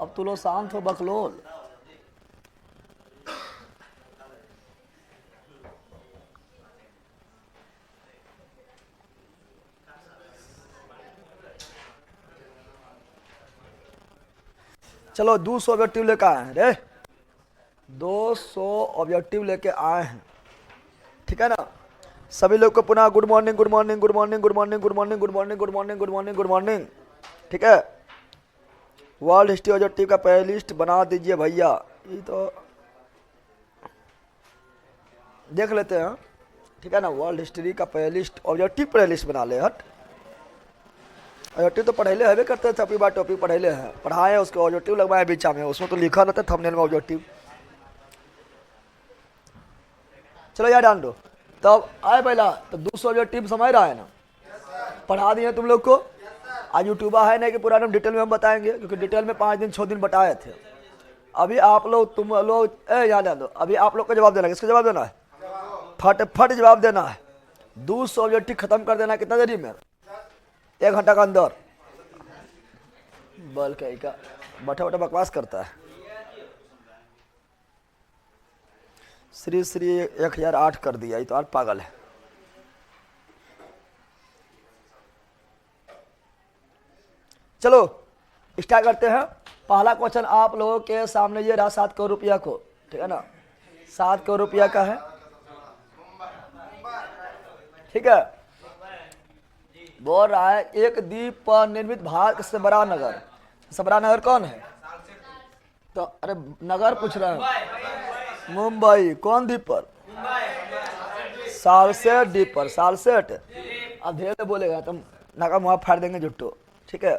अब तो लो शांत हो बकलोल। चलो 200 ऑब्जेक्टिव लेकर आए हैं रे, 200 ऑब्जेक्टिव लेके आए हैं, ठीक है ना। सभी लोग को पुनः good morning good morning good morning good morning good morning good morning good morning good morning good morning, ठीक है। वर्ल्ड हिस्ट्री ऑब्जेक्टिव का प्ले लिस्ट बना दीजिए भैया। ये तो देख लेते हैं, ठीक है ना। वर्ल्ड हिस्ट्री का play list, objective play list बना ले। हट, ऑब्जेक्टिव तो पढ़ेले है करते थे, अपनी बार टॉपिक पढ़ेले हैं, पढ़ाए उसके ऑब्जेक्टिव लगवाए बीचा में, उसमें तो लिखा रहता है थंबनेल में ऑब्जेक्टिव। चलो यार डाल दो। तब आए पहला तो 200 ऑब्जेक्टिव समझ रहा है ना, पढ़ा दिए तुम लोग को। आज यूट्यूबर है नहीं कि पुराने डिटेल में हम बताएंगे, क्योंकि डिटेल में 5 दिन 6 दिन बताए थे। अभी आप लोग तुम लोग याद डाल दो, अभी आप लोग को जवाब देना है। किसको जवाब देना है? फटाफट जवाब देना है। 200 ऑब्जेक्टिव खत्म कर देना है कितना देरी में? 1 घंटा के अंदर। बल कहीं का बैठा बैठा बकवास करता है। श्री श्री 1008 कर दिया, ये तो आज पागल है। चलो स्टार्ट करते हैं। पहला क्वेश्चन आप लोगों के सामने ये रहा 7 करोड़ रुपया को, ठीक है ना। 7 करोड़ रुपया का है, ठीक है। बोल रहा है एक द्वीप पर निर्मित भारत का सबसे बड़ा नगर, सबसे बड़ा नगर कौन है? तो अरे नगर पूछ रहे हैं। मुंबई। कौन द्वीप पर? सालसेट द्वीप पर। सालसेट। अब धीरे बोलेगा तुम नाका मुँह फाड़ देंगे जुट्टो, ठीक है।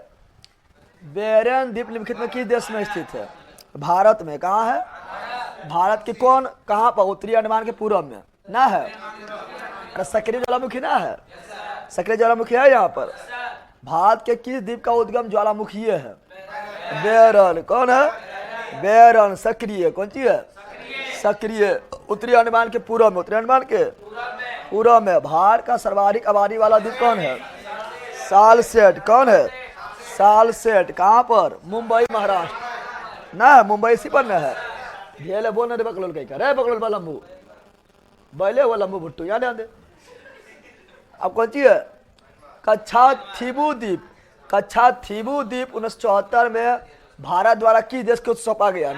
बेरियन द्वीप निम्नलिखित में किस देश में स्थित है? भारत में। कहाँ है? भारत के कौन, कहाँ पर? उत्तरी अंडमान के पूर्व में ना है। अरे सक्रिय ज्वालामुखी ना है, सक्रिय ज्वालामुखी है यहाँ पर। भारत के किस द्वीप का उद्गम ज्वालामुखी है? बेरन। कौन है? बेरन। सक्रिय। कौन सी है? सक्रिय। उत्तरी अंडमान के पूर्व में, उत्तरी अंडमान के पूर्व में। भारत का सर्वाधिक आबादी वाला द्वीप कौन है? सालसेट। कौन है? सालसेट। कहाँ पर? मुंबई महाराष्ट्र ना है, मुंबई इसी पर न है। ढेले बोल ना दे बकलोल कहीं का, रे बकलोल बा लंबू बैले हुआ लंबू भुट्टू, याद दे। अब कौन सी है? कच्छा थीबू द्वीप। कच्छा थीबू द्वीप 1974 में भारत द्वारा किस देश को सौंपा गया?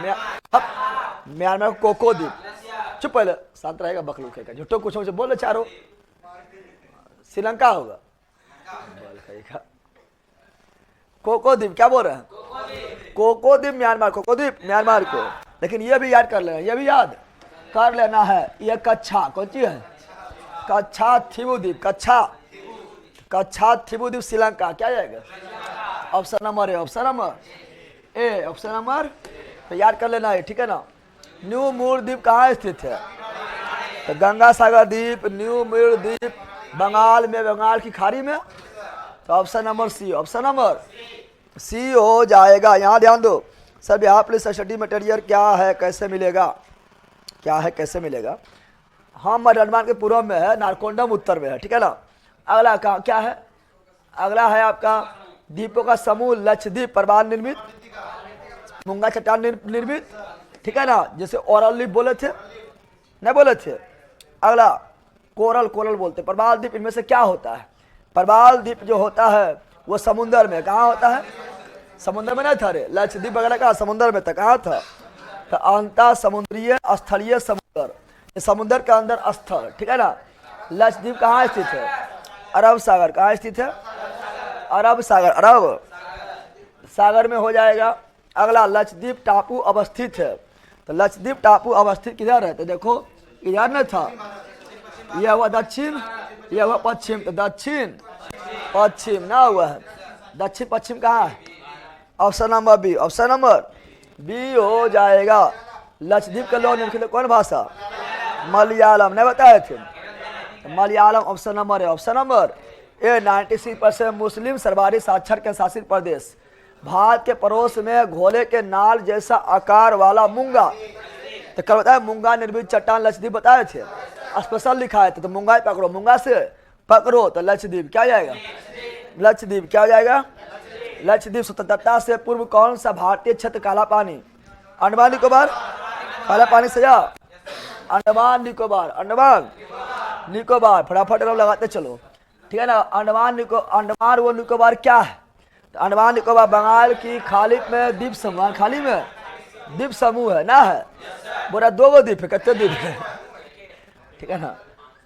म्यांमार कोको द्वीप। चुप पहले, शांत रहेगा बकलोल कहीं का, झुट्टो कुछ बोले चारों। श्रीलंका होगा। कोको द्वीप क्या बोल रहे हैं? कोको द्वीप म्यांमार, कोको द्वीप म्यांमार को। लेकिन ये भी याद कर लेना, ये भी याद कर लेना है। ये कच्छा कौन सी है? कच्छा थीबू द्वीप। कच्छा, कच्छा थीबू द्वीप श्रीलंका। क्या जाएगा? Option number A, option number A, option number तो याद कर लेना है, ठीक है ना। न्यू मूर द्वीप कहाँ स्थित है? तो गंगा सागर द्वीप, न्यू मूर द्वीप बंगाल में, बंगाल की खाड़ी में। तो option number C, option number C हो जाएगा। यहाँ ध्यान दो सर, यहाँ पुलिस स्टडी मटेरियल क्या है, कैसे मिलेगा, क्या है कैसे मिलेगा? हम अंडमान के पूर्व में है, नारकोंडम उत्तर में है, ठीक है ना। अगला का क्या है? अगला है आपका द्वीपों का समूह लक्षद्वीप, प्रवाल निर्मित, मूंगा चट्टान निर्मित, ठीक है ना। जैसे ओरल द्वीप बोले थे, नहीं बोले थे। अगला कोरल, कोरल बोलते। प्रवाल द्वीप इनमें से क्या होता है? प्रवाल द्वीप जो होता है वो समुद्र में। कहाँ होता है? समुद्र में नहीं था रे, लक्षद्वीप वगैरह का समुद्र में था। कहाँ था? तो अंतर समुद्रीय स्थलीय समुद्र, समुद्र के अंदर स्थल, ठीक है ना। लक्षद्वीप कहाँ स्थित है? अरब सागर। कहाँ स्थित है? अरब सागर, अरब सागर में हो जाएगा। अगला लक्षद्वीप टापू अवस्थित है। तो लक्षद्वीप टापू अवस्थित किधर है? तो देखो इधर न था, यह हुआ दक्षिण, यह हुआ पश्चिम। तो दक्षिण पश्चिम ना हुआ है, दक्षिण पश्चिम कहाँ है? Option number B, option number B हो जाएगा। लक्षद्वीप के लोग निम्नलिखित कौन भाषा? मलयालम। नहीं बताए थे? मलयालम ऑप्शन नंबर है, ऑप्शन नंबर ए। 96% मुस्लिम सर्वाधिक साक्षर के शासित प्रदेश। भारत के पड़ोस में घोड़े के नाल जैसा आकार वाला मूंगा। तो कल बताया मूंगा निर्मित चट्टान लक्षद्वीप बताए थे, स्पेशल लिखा है। तो मूंगा पकड़ो, मूंगा से पकड़ो। तो लक्षद्वीप क्या जाएगा? लक्षद्वीप क्या हो जाएगा? लक्षद्वीप स्वतंत्रता से पूर्व कौन सा भारतीय क्षेत्र काला पानी? अंडमान निकोबार, काला पानी से जा, अंडमान निकोबार, अंडमान निकोबार, फटाफट लगाते चलो, ठीक है ना। अंडमान वो निकोबार क्या है? तो अंडमान निकोबार बंगाल की खाड़ी में द्वीप समूह, खाड़ी में द्वीप समूह है ना, है बोरा 2 द्वीप है, कितने द्वीप है, ठीक है ना।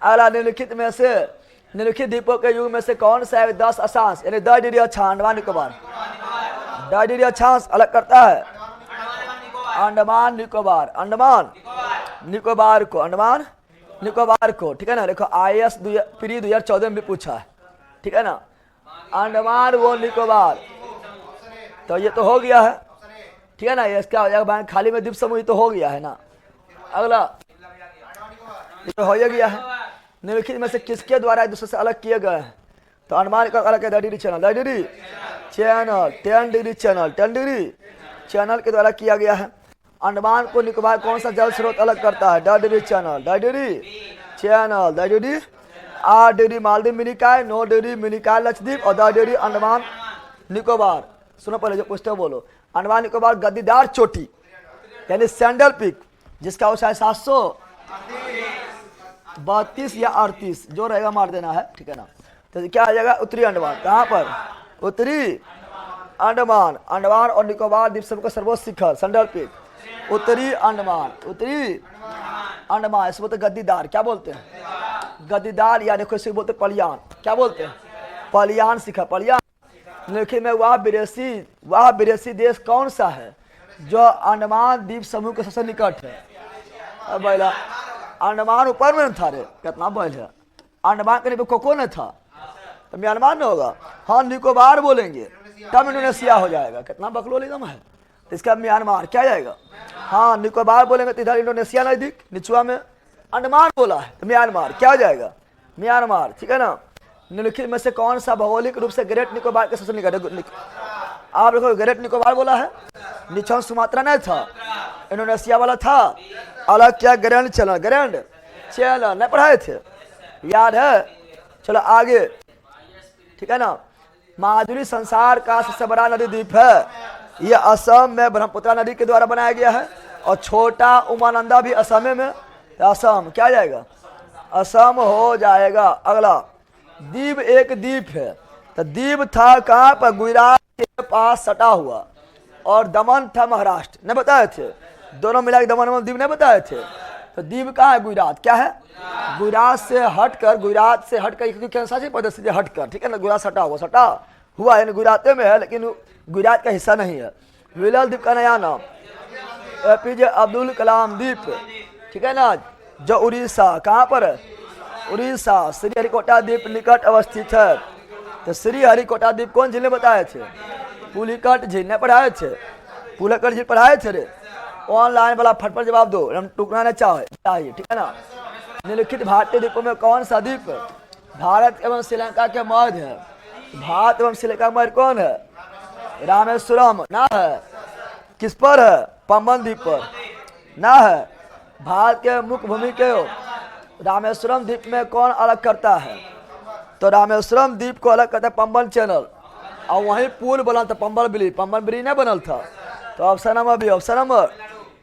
अगला निम्नलिखित में से, निम्नलिखित द्वीपों के युग में से कौन सा है 10 अक्षांश यानी 10 डिग्री अक्षांश? अंडमान निकोबार 10 डिग्री अक्षांश अलग करता है अंडमान निकोबार, अंडमान निकोबार को, अंडमान निकोबार को, ठीक है ना। देखो IAS प्री 2014 में भी पूछा है, ठीक है ना। अंडमान वो निकोबार, तो ये तो हो गया है, ठीक है ना। ये इसका हो जाएगा खाली में द्वीप समूह, तो हो गया है ना। अगला ये तो हो गया है। निम्नलिखित में से किसके द्वारा एक दूसरे से अलग किए गए हैं? तो अंडमान का अलग है 10 degree channel, 10 degree channel, 10 degree channel, 10 degree channel के द्वारा किया गया है। अंडमान को निकोबार कौन सा जल स्रोत अलग करता है? 10 degree channel, 10 degree channel, 10 degree 8 degree Maldives Minicoy, 9 degree Minicoy Lakshadweep और 10 डिग्री अंडमान निकोबार। सुनो पहले जो पूछते हो बोलो। अंडमान निकोबार गद्दीदार चोटी यानी सैंडल पीक, जिसका ऊंचाई 732 या 38 जो रहेगा मार देना है, ठीक है ना। तो क्या आ जाएगा? उत्तरी अंडमान, कहाँ पर? उत्तरी अंडमान, अंडमान और निकोबार द्वीप समूह का सर्वोच्च शिखर सैंडल पीक, उत्तरी अंडमान, उत्तरी अंडमान। इसको बोलते गद्दीदार, क्या बोलते हैं? गद्दीदार, या देखो इसे बोलते पलियान, क्या बोलते हैं? पलियान शिखर, पलियान। लेकिन में वह विदेशी देश कौन सा है जो अंडमान द्वीप समूह के सबसे निकट है? अब बैला अंडमान ऊपर में था रे, कितना बैल है। अंडमान के नीचे कोको न था, तो म्यांमार न होगा। हाँ निकोबार बोलेंगे तब इंडोनेशिया हो जाएगा, कितना बकलोल एकदम है। तो इसका म्यांमार क्या जाएगा? हाँ निकोबार बोलेंगे तो इधर इंडोनेशिया नजदीक, निचुआ में अंडमान बोला है तो म्यांमार क्या हो जाएगा? म्यांमार, ठीक है ना। निम्नलिखित में से कौन सा भौगोलिक रूप से ग्रेट निकोबार के सबसे निकट? आप देखो ग्रेट निकोबार बोला है, नीचे सुमात्रा नहीं था, इंडोनेशिया वाला था, अलग क्या ग्रैंड चैनल, ग्रैंड चैनल नहीं पढ़ाए थे, याद है? चलो आगे, ठीक है ना। माजुली संसार का सबसे बड़ा नदी द्वीप है, यह असम में ब्रह्मपुत्र नदी के द्वारा बनाया गया है, और छोटा उमानंदा भी असम में, असम क्या जाएगा? असम हो जाएगा। अगला दीव एक द्वीप है, तो दीव था कहाँ पर? गुजरात के पास सटा हुआ, और दमन था महाराष्ट्र, नहीं बताए थे? दोनों मिला के दमन और दीव नहीं बताए थे? तो दीव कहाँ है? गुजरात, क्या है? गुजरात से हटकर, कैंसा प्रदेश से हटकर, ठीक है ना। गुजरात सटा हुआ यानी गुजरात में है, लेकिन गुजरात का हिस्सा नहीं है। विरल द्वीप का नया नाम APJ अब्दुल कलाम द्वीप, ठीक है ना, जो उड़ीसा, कहाँ पर है? उड़ीसा, श्रीहरिकोटा द्वीप निकट अवस्थित है। तो श्रीहरिकोटा द्वीप कौन जिले बताए थे? पुलिकट झील ने पढ़ाए थे, पुलिकट झील पढ़ाए थे रे। ऑनलाइन वाला फटफट जवाब दो, हम टुकड़ा ना चाहिए, ठीक है ना। निम्नलिखित भारतीय द्वीपों में कौन सा द्वीप भारत एवं श्रीलंका के मध्य है? भारत एवं श्रीलंका के मध्य कौन है? रामेश्वरम ना है, किस पर है? पंबन द्वीप पर ना है। भारत के मुख्य भूमि के रामेश्वरम द्वीप में कौन अलग करता है? तो रामेश्वरम द्वीप को अलग करता है पंबन चैनल, और वहीं पुल बना था पंबन ब्रिज नहीं बनल था। तो ऑप्शन नंबर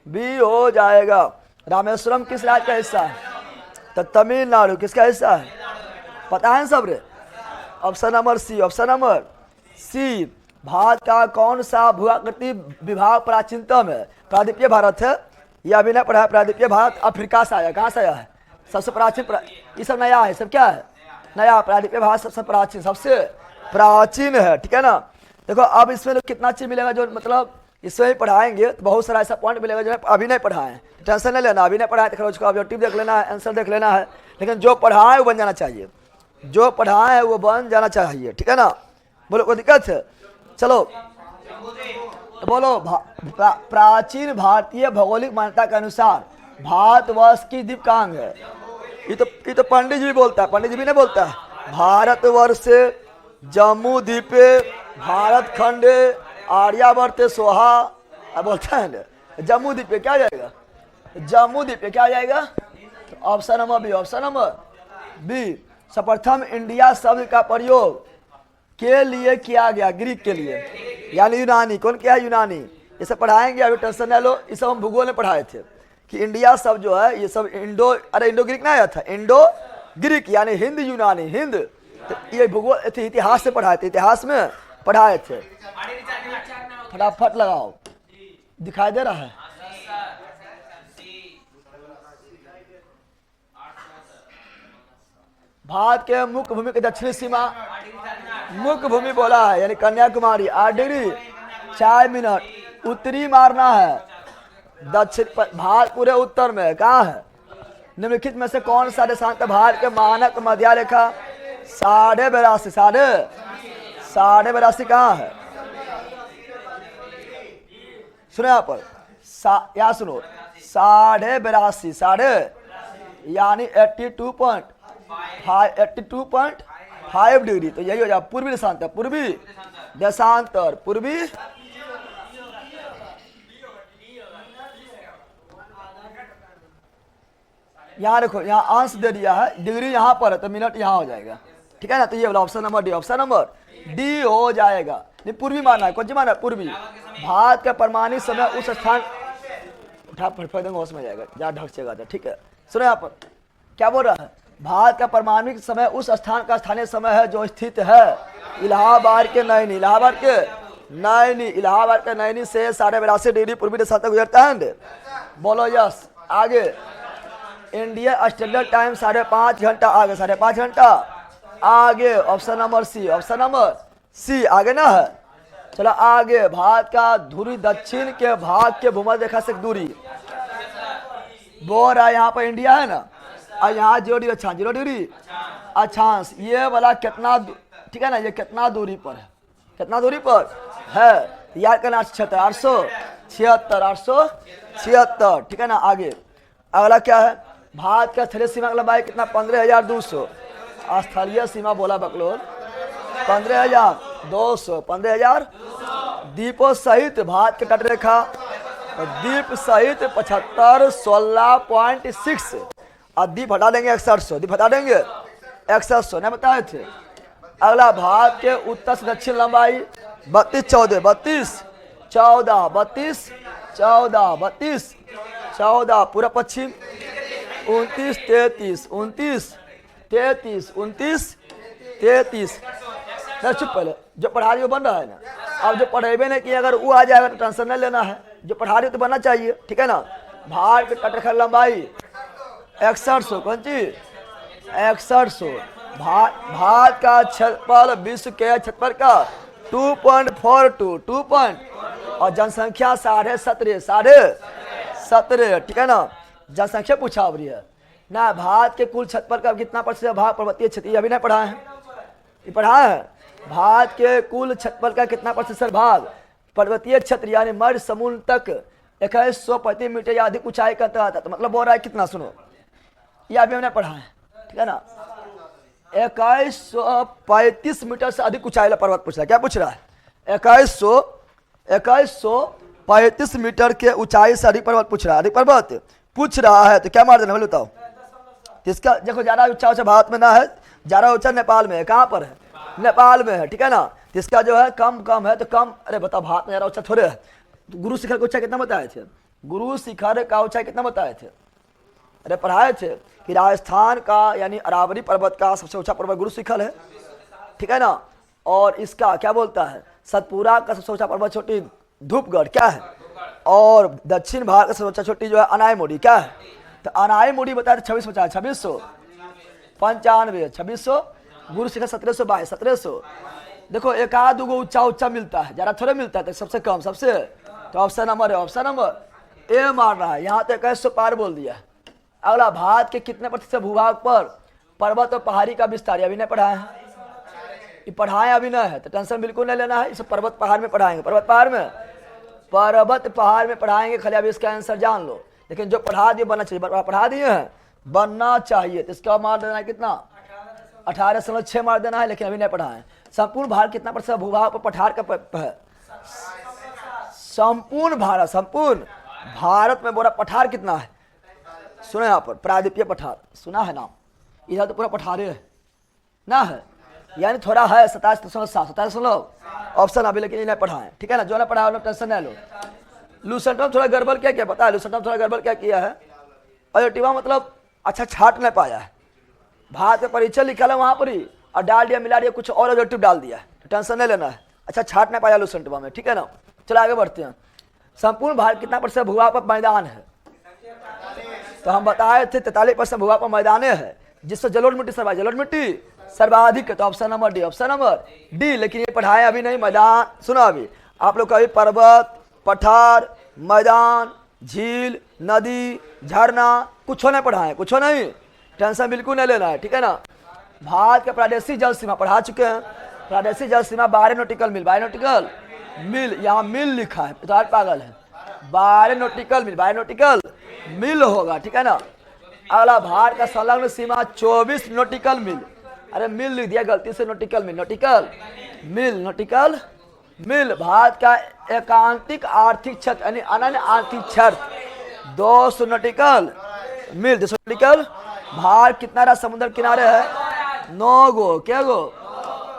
बी हो जाएगा। रामेश्वरम किस राज्य का हिस्सा है? तो तमिलनाडु किसका हिस्सा है? पता है सब रे? Option number C. भारत का कौन सा भूआकृति विभाग प्राचीनतम है? प्रायद्वीपीय भारत है, यह अभी नहीं पढ़ा है। प्रायद्वीपीय भारत अफ्रीका से आया, कहाँ से आया है? सबसे प्राचीन, ये सब नया है, सब क्या है? नया। प्रायद्वीपीय भारत सबसे प्राचीन है, ठीक है ना। देखो अब इसमें कितना चीज मिलेगा, जो मतलब इसमें ही पढ़ाएंगे तो बहुत सारा ऐसा पॉइंट मिलेगा जो अभी नहीं पढ़ाए, टेंशन नहीं लेना। अभी नहीं पढ़ाए तो उसका ऑब्जेक्टिव देख लेना है, आंसर देख लेना है, लेकिन जो पढ़ाए वो बन जाना चाहिए, जो पढ़ाए है वो बन जाना चाहिए, ठीक है ना। बोलो कोई दिक्कत है? चलो तो बोलो प्राचीन भारतीय भौगोलिक मान्यता के अनुसार भारतवर्ष की द्वीपकांग है। ये तो पंडित जी भी बोलता है, पंडित जी भी नहीं बोलता है। भारतवर्ष जम्मू द्वीपे भारत खंडे आर्यावर्त सोहा बोलता है ना। जम्मू द्वीप पे क्या जाएगा? जम्मू द्वीप पे क्या जाएगा? Option number B. सर्वप्रथम इंडिया शब्द का प्रयोग के लिए किया गया, ग्रीक के लिए, यानी यूनानी। कौन क्या है? यूनानी। इसे पढ़ाएंगे, अभी टेंशन न लो। ये सब हम भूगोल में पढ़ाए थे कि इंडिया सब जो है ये सब इंडो ग्रीक ना आया था, इंडो ग्रीक यानी हिंद यूनानी, हिंद। तो ये भूगोल इतिहास से पढ़ाए थे, इतिहास में पढ़ाए थे। फटाफट लगाओ, दिखाई दे रहा है? भारत के मुख्य भूमि की दक्षिणी सीमा, मुख्य भूमि बोला है यानी कन्याकुमारी 8 डिग्री 4 मिनट। उत्तरी मारना है, दक्षिण भारत पूरे उत्तर में कहाँ है? निम्नलिखित में से कौन सा देशांतर भारत के मानक मध्य रेखा 82.5 82.5 कहाँ है? सुनो यहाँ पर, यहाँ सुनो, 82.5 साढ़े यानी 82.5 डिग्री। तो यही हो जाए पूर्वी देशांतर, पूर्वी देशांतर, पूर्वी यहाँ देखो, यहाँ अंश दे दिया है, डिग्री यहाँ पर है तो मिनट यहाँ हो जाएगा, ठीक है ना। तो ये वाला option number D, option number D हो जाएगा। नहीं, पूर्वी मानना है, कौन सी मानना है? पूर्वी। भारत का परमाणु समय उस स्थान, उठा फट होश में जाएगा, जहाँ ढक से गाता, ठीक है। सुनो यहाँ पर क्या बोल रहा है? भारत का परमाणु समय उस स्थान का स्थानीय समय है जो स्थित है इलाहाबाद के नैनी, इलाहाबाद के नैनी, इलाहाबाद के नैनी से 82.5 डिग्री पूर्वी दिशा तक गुजरता है। बोलो यस। आगे इंडिया स्टैंडर्ड टाइम 5.5 घंटा आगे, 5.5 घंटा आगे। Option number C, option number C आगे ना है। चलो आगे, भारत का ध्रुवी दक्षिण के भाग के भूमध्य रेखा से दूरी बोल रहा है, यहाँ पर इंडिया है ना, और यहाँ 0 डिग्री अक्षांश, 0 डिग्री अक्षांश। ये वाला कितना, ठीक है ना, ये कितना दूरी पर है? कितना दूरी पर है? यार करना 876, ठीक है ना। आगे अगला क्या है? भारत का स्थलीय सीमा की लंबाई कितना? 15,200। स्थलीय सीमा बोला बकलोल 15,200, 15,000। द्वीपों सहित भारत के तट रेखा, द्वीप सहित 75 16.6 और द्वीप हटा देंगे 6100, द्वीप हटा देंगे 6100 नहीं बताए थे। अगला भारत के उत्तर से दक्षिण लंबाई 32 14 32 14 32 14 32 14, पूरा पश्चिम 29 33 29 33 29 33। चुप, पहले जो पढ़ा रही हो बन रहा है ना, अब जो पढ़ेबे नहीं कि अगर वो आ जाएगा तो टेंशन नहीं लेना है, जो पढ़ा रही हो तो बनना चाहिए, ठीक है ना। भारत की तटरेखा लंबाई 6100, कौन चीज 6100। भारत का क्षेत्रफल विश्व के क्षेत्रफल का 2.42 और जनसंख्या 17.5, ठीक है ना। जनसंख्या पूछा अब रही है ना। भारत के कुल क्षेत्रफल का कितना प्रतिशत भाग पर्वतीय क्षेत्र, अभी नहीं पढ़ा है, ये पढ़ा है। भारत के कुल क्षेत्रफल का कितना प्रतिशत भाग पर्वतीय क्षेत्र यानी मध्य समुद्र तक 2135 मीटर या अधिक ऊंचाई का आता है। तो मतलब बोल रहा है कितना, सुनो, ये अभी हमने पढ़ा है, ठीक है ना। 2135 मीटर से अधिक ऊंचाई वाला पर्वत पूछ रहा है। क्या पूछ रहा है? 2135 मीटर के ऊंचाई से अधिक पर्वत पूछ रहा है, अधिक पर्वत पूछ रहा है। तो क्या मार देना, बताओ। इसका देखो, ज्यादा ऊंचा ऊंचा भारत में ना है, ज्यादा ऊंचा नेपाल में है। कहाँ पर है? नेपाल में है, ठीक है ना। इसका जो है कम है तो कम, अरे बताओ, भारत में ज्यादा ऊंचा थोड़े है। तो गुरु शिखर का ऊंचाई कितना बताए थे? गुरु शिखर का ऊंचाई कितना बताए थे? अरे पढ़ाए थे कि राजस्थान का यानी अरावली पर्वत का सबसे ऊंचा पर्वत गुरु शिखर है, ठीक है ना। और इसका क्या बोलता है, सतपुरा का सबसे ऊंचा पर्वत छोटी धूपगढ़ क्या है। और दक्षिण भारत का सबसे ऊंचा छोटी जो है अनाईमुड़ी क्या है। तो अनाईमुड़ी बताया 2695 2600, गुरु शिखर 1722 1700। देखो एक आध दो ऊंचा मिलता है, ज्यादा थोड़े मिलता है, तो सबसे कम सबसे। तो ऑप्शन नंबर है, ऑप्शन नंबर ए मार रहा है। यहाँ तो 2100 पार बोल दिया। अगला, भारत के कितने प्रतिशत भूभाग पर पर्वत और पहाड़ी का विस्तार, अभी नहीं पढ़ाए हैं, ये पढ़ाए अभी नहीं है, तो टेंशन बिल्कुल नहीं लेना है। इसे पर्वत पहाड़ में पढ़ाएंगे, पर्वत पहाड़ में पढ़ाएंगे, खाली अभी इसका आंसर जान लो। लेकिन जो पढ़ा दिए बनना चाहिए, पढ़ा दिए हैं बनना चाहिए। तो इसका मार देना है कितना, 18.6 मार देना है, लेकिन अभी नहीं पढ़ाए। संपूर्ण भारत कितना प्रतिशत भूभाग पर पठार का है? संपूर्ण भारत में बोरा पठार कितना है? सुना यहाँ पर प्रायद्वीपीय पठार, सुना है नाम? इधर तो पूरा पठारे है ना है, यानी थोड़ा है 27.7 27 ऑप्शन अभी लेकिन नहीं पढ़ा है, ठीक है ना। जो ना पढ़ा है टेंशन नहीं लो। लूसेंट में थोड़ा गड़बड़ क्या क्या पता है, लूसेंट में थोड़ा गड़बड़ क्या किया है, ऑब्जेक्टिवा मतलब अच्छा छाट नहीं पाया है, भारत में परिचय लिखा है वहां पर ही और डाल दिया मिला दिया कुछ और ऑब्जेक्टिव डाल दिया, तो टेंशन नहीं लेना है, अच्छा छाट नहीं पाया लूसेंटवा में, ठीक है ना। चलो आगे बढ़ते हैं। संपूर्ण भारत कितना % भूभाग पर मैदान है, तो हम बताए थे 43% भूभाग पर मैदान है, जिससे जलोढ़ मिट्टी सर्वाधिक है, तो option number D, option number D. लेकिन ये पढ़ाए अभी नहीं मैदान, सुनो अभी आप लोग कभी पर्वत, पठार, मैदान, झील, नदी, झरना कुछ नहीं पढ़ाए, कुछ नहीं, टेंशन बिल्कुल नहीं लेना है, ठीक है ना। भारत के प्रादेशिक जल सीमा पढ़ा चुके हैं, प्रादेशिक जल सीमा 12 नॉटिकल मील, 12 नॉटिकल मील, यहाँ मील लिखा है, तो पागल है, 12 नॉटिकल मील, 12 नॉटिकल मील होगा, ठीक है ना। अगला भारत का संलग्न सीमा 24 नॉटिकल मील, अरे मील लिख दिया गलती से, नॉटिकल मील, नॉटिकल मील, नॉटिकल मील। भारत का एकांतिक आर्थिक क्षेत्र यानी अनन्य आर्थिक क्षेत्र 200 नॉटिकल मील, 200 नॉटिकल। भारत कितना समुद्र किनारे है, 9 गो, क्या गो,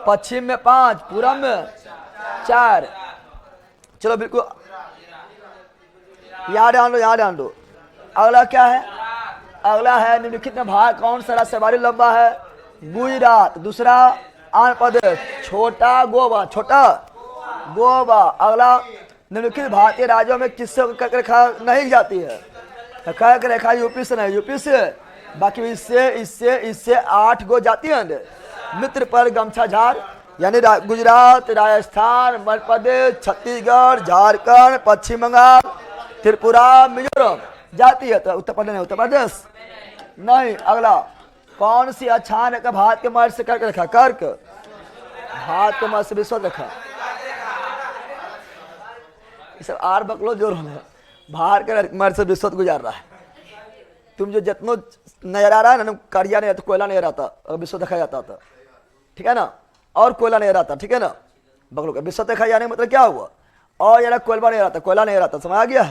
पश्चिम में 5, पूरब में 4। चलो बिल्कुल यहाँ ध्यान दो। अगला क्या है, अगला है निम्नलिखित में भारत कौन सा राज्य सर्वाधिक लंबा है, गुजरात, दूसरा आंध्र प्रदेश, छोटा गोवा, छोटा गोवा। अगला निम्नलिखित भारतीय राज्यों में किससे कर्क रेखा नहीं जाती है, कर्क रेखा यूपी से नहीं, यूपी से, बाकी इससे 8 गो जाती है। मित्र पर गमछा झाड़ यानी गुजरात, राजस्थान, मध्य प्रदेश, छत्तीसगढ़, झारखंड, पश्चिम बंगाल, त्रिपुरा, मिजोरम जाती है, तो उत्तर प्रदेश नहीं, उत्तर प्रदेश नहीं। अगला कौन सी अक्षांश रेखा भारत के मध्य से कर्क रेखा, कर्क, भारत के मध्य से विश्व रेखा, ये सब आर बकलो जोर होने, भारत के मध्य से विश्व गुजार रहा है। तुम जो जितना नजर आ रहा है ना, करिया नहीं तो कोयला नहीं रहता, अगर विश्व देखा जाता था, ठीक है ना, और कोयला नहीं रहता, ठीक है ना। बगलों का विश्व देखा जाने मतलब क्या हुआ, और यार कोयला नहीं रहता, कोयला नहीं रहता, समझ आ गया।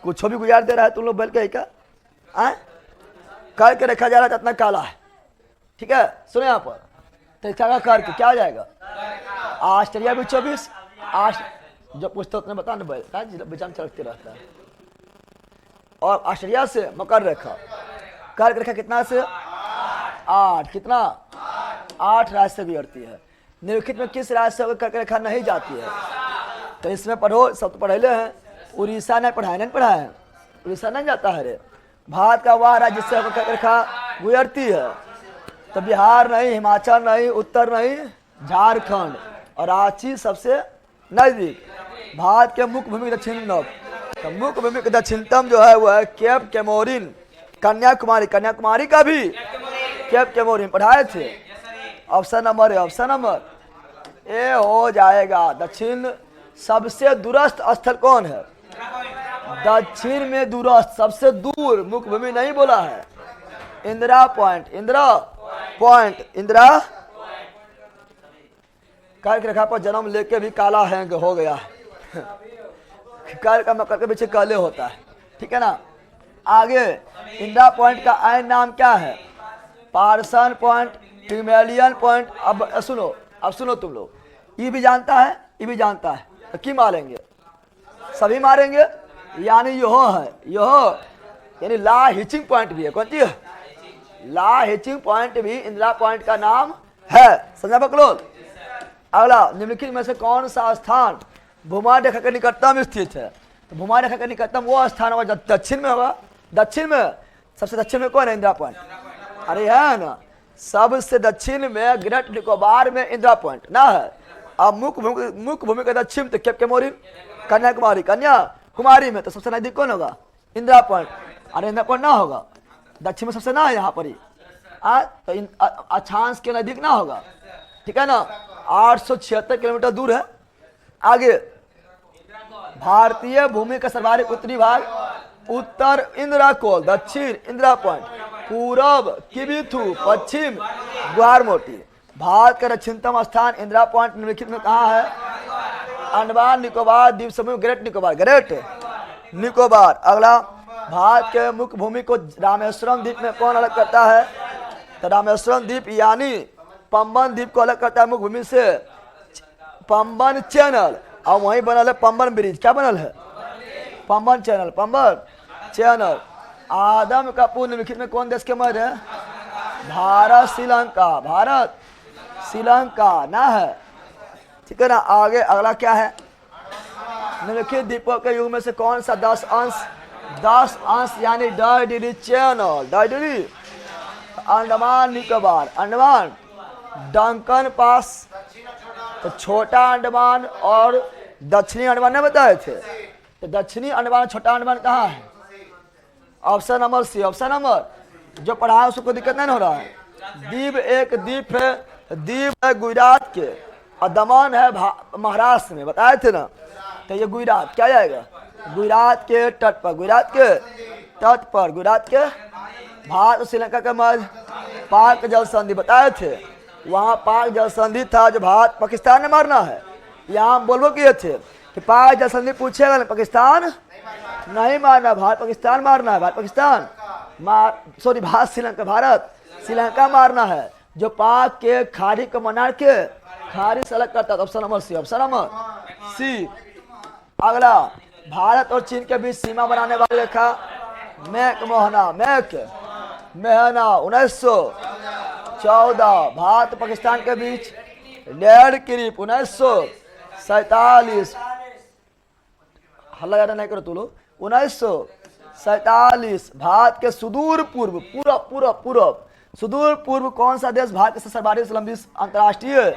कुछ भी गुजार दे रहा है तुम लोग बोल के, क्या करके रखा जा रहा है, इतना काला है, ठीक है। सुनो यहाँ पर तो करके क्या हो जाएगा, ऑस्ट्रेलिया भी 24, जो पूछते उतने बता बीच में चलते रहता है। और ऑस्ट्रेलिया से मकर रेखा, कर्क रेखा कितना से 8, कितना 8 राज्य से गुजरती है। निम्नलिखित में किस राज्य से कर्क रेखा नहीं जाती है, तो इसमें पढ़ो, सब तो पढ़े हैं। उड़ीसा नहीं पढ़ाया, नहीं पढ़ा है, उड़ीसा नहीं जाता है रे। भारत का वह राज्य जिससे कर्क रेखा गुजरती है, तो बिहार नहीं, हिमाचल नहीं, उत्तर नहीं, झारखंड, और रांची सबसे नजदीक। भारत के मुख्य भूमि दक्षिण, तो मुख्य भूमि के दक्षिणतम जो है वह है केप कैमोरिन, कन्याकुमारी, कन्याकुमारी का भी केप कैमोरिन पढ़ाए थे। ऑप्शन नंबर है, ऑप्शन नंबर ए हो जाएगा। दक्षिण सबसे दूरस्थ स्थल कौन है, दक्षिण में दूरस्थ सबसे दूर, मुख्य भूमि नहीं बोला है, इंदिरा पॉइंट, इंदिरा पॉइंट, इंदिरा। कर्क रेखा पर जन्म लेके भी काला हैंग हो गया है, कर्क का मकर के पीछे काले होता है, ठीक है ना। आगे इंदिरा पॉइंट का आयन नाम क्या है, पार्सन पॉइंट, टिमेलियन पॉइंट। अब सुनो तुम लोग, ये भी जानता है, ये भी जानता है, तो की मारेंगे, सभी मारेंगे। यानी यह है, यह यानी ला हिचिंग पॉइंट भी है, कौन सी है, ला हिचिंग पॉइंट भी इंदिरा पॉइंट का नाम है, समझा बकलोल। अगला निम्नलिखित में से कौन सा स्थान भूमध्य रेखा के निकटतम स्थित है, तो भूमध्य रेखा के निकटतम वो स्थान होगा जब दक्षिण में होगा। दक्षिण में सबसे दक्षिण में कौन है, इंदिरा पॉइंट, अरे है ना, सबसे दक्षिण में ग्रेट निकोबार में इंदिरा पॉइंट ना है। अब मुख्य भूमि के दक्षिण तो केप कैमोरिन, कन्याकुमारी, कन्याकुमारी में तो सबसे नजदीक कौन होगा, इंदिरा पॉइंट। अरे इंदिरा पॉइंट ना होगा, दक्षिण में सबसे ना है यहाँ पर ही, तो अक्षांश के नजदीक ना होगा, ठीक है ना। 876 किलोमीटर दूर है। आगे भारतीय भूमि का सर्वाधिक उत्तरी भाग, उत्तर इंदिरा कोल, दक्षिण इंदिरा पॉइंट, पूरब किबिथु, पश्चिम गुवारमोटी। भारत का दक्षिणतम स्थान इंदिरा पॉइंट निम्नलिखित में कहाँ है, अंडमान निकोबार द्वीप समूह, ग्रेट निकोबार, ग्रेट निकोबार। अगला भारत के मुख्य भूमि को रामेश्वरम द्वीप में कौन अलग करता है, तो रामेश्वरम द्वीप यानी पंबन द्वीप को अलग करता है मुख्य भूमि से पंबन चैनल, और वहीं बनल है पंबन ब्रिज। क्या बनल है? Pamban channel, Pamban channel. Adam का पूर्ण निम्नलिखित में कौन देश के मध्य है? भारत श्रीलंका, भारत श्रीलंका ना है, ठीक है ना। आगे अगला क्या है? निम्नलिखित द्वीपों के युग में से कौन सा 10 अंश यानी 2.5 degree channel, 2.5 degree? Andaman Nicobar, Andaman, Duncan pass, तो छोटा अंडमान और दक्षिणी अंडमान ने बताए थे। तो दक्षिणी अंडमान छोटा अंडमान कहाँ है? Option number C, option number जो पढ़ा है उसको दिक्कत नहीं हो रहा है। द्वीप एक द्वीप है, द्वीप है गुजरात के और दमन है महाराष्ट्र में, बताए थे ना। तो ये गुजरात क्या जाएगा? गुजरात के तट पर, गुजरात के तट पर, गुजरात के भारत और श्रीलंका के मध्य पाक जल संधि बताए थे। वहाँ पाक जल संधि था जो भारत पाकिस्तान ने मारना है। यहाँ हम बोलबो किए थे कि पाक जल संधि पूछेगा पाकिस्तान नहीं मारना, भारत पाकिस्तान मारना है, भारत पाकिस्तान सॉरी भारत श्रीलंका, भारत श्रीलंका मारना है जो पाक के खाड़ी को मना के खाड़ी से अलग करता है। Option number C, option number C. अगला, भारत और चीन के बीच सीमा बनाने वाली रेखा मैक-मोहना, मैक-मोहना 1914। भारत पाकिस्तान के बीच लेड क्रीप 1947। हल्ला ज्यादा नहीं करो तू लोग। 1947। भारत के सुदूर पूर्व, पूरब सुदूर पूर्व कौन सा देश भारत के सर्वाधिक लंबी अंतर्राष्ट्रीय